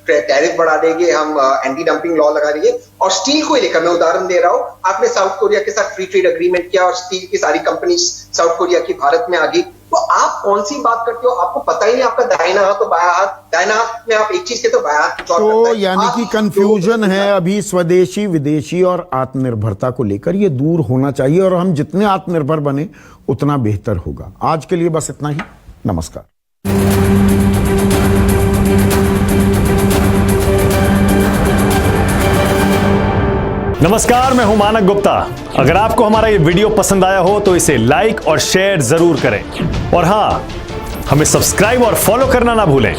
E: टैरिफ बढ़ा देंगे, हम एंटी डंपिंग लॉ लगा देंगे, और स्टील को लेकर मैं उदाहरण दे रहा हूं, आपने साउथ कोरिया के साथ फ्री ट्रेड एग्रीमेंट किया और स्टील की सारी कंपनी साउथ कोरिया की भारत में आ गई। तो आप कौन सी बात करते हो? आपको पता ही नहीं, आपका दाहिना हाथ तो बायां हाथ, दाहिना हाथ में आप एक चीज के तो बायां हाथ
A: तो यानी कि कंफ्यूजन है अभी स्वदेशी, विदेशी और आत्मनिर्भरता को लेकर। ये दूर होना चाहिए और हम जितने आत्मनिर्भर बने उतना बेहतर होगा। आज के लिए बस इतना ही। नमस्कार।
I: नमस्कार, मैं हूं मानक गुप्ता। अगर आपको हमारा ये वीडियो पसंद आया हो तो इसे लाइक और शेयर जरूर करें, और हाँ, हमें सब्सक्राइब और फॉलो करना ना भूलें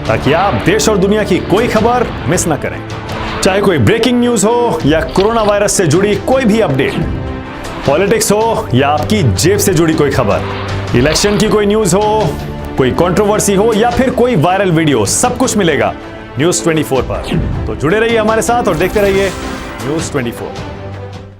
I: ताकि आप देश और दुनिया की कोई खबर मिस ना करें। चाहे कोई ब्रेकिंग न्यूज हो या कोरोना वायरस से जुड़ी कोई भी अपडेट, पॉलिटिक्स हो या आपकी जेब से जुड़ी कोई खबर, इलेक्शन की कोई न्यूज हो, कोई कंट्रोवर्सी हो या फिर कोई वायरल वीडियो, सब कुछ मिलेगा न्यूज़ 24 पर। तो जुड़े रहिए हमारे साथ और देखते रहिए न्यूज़ 24।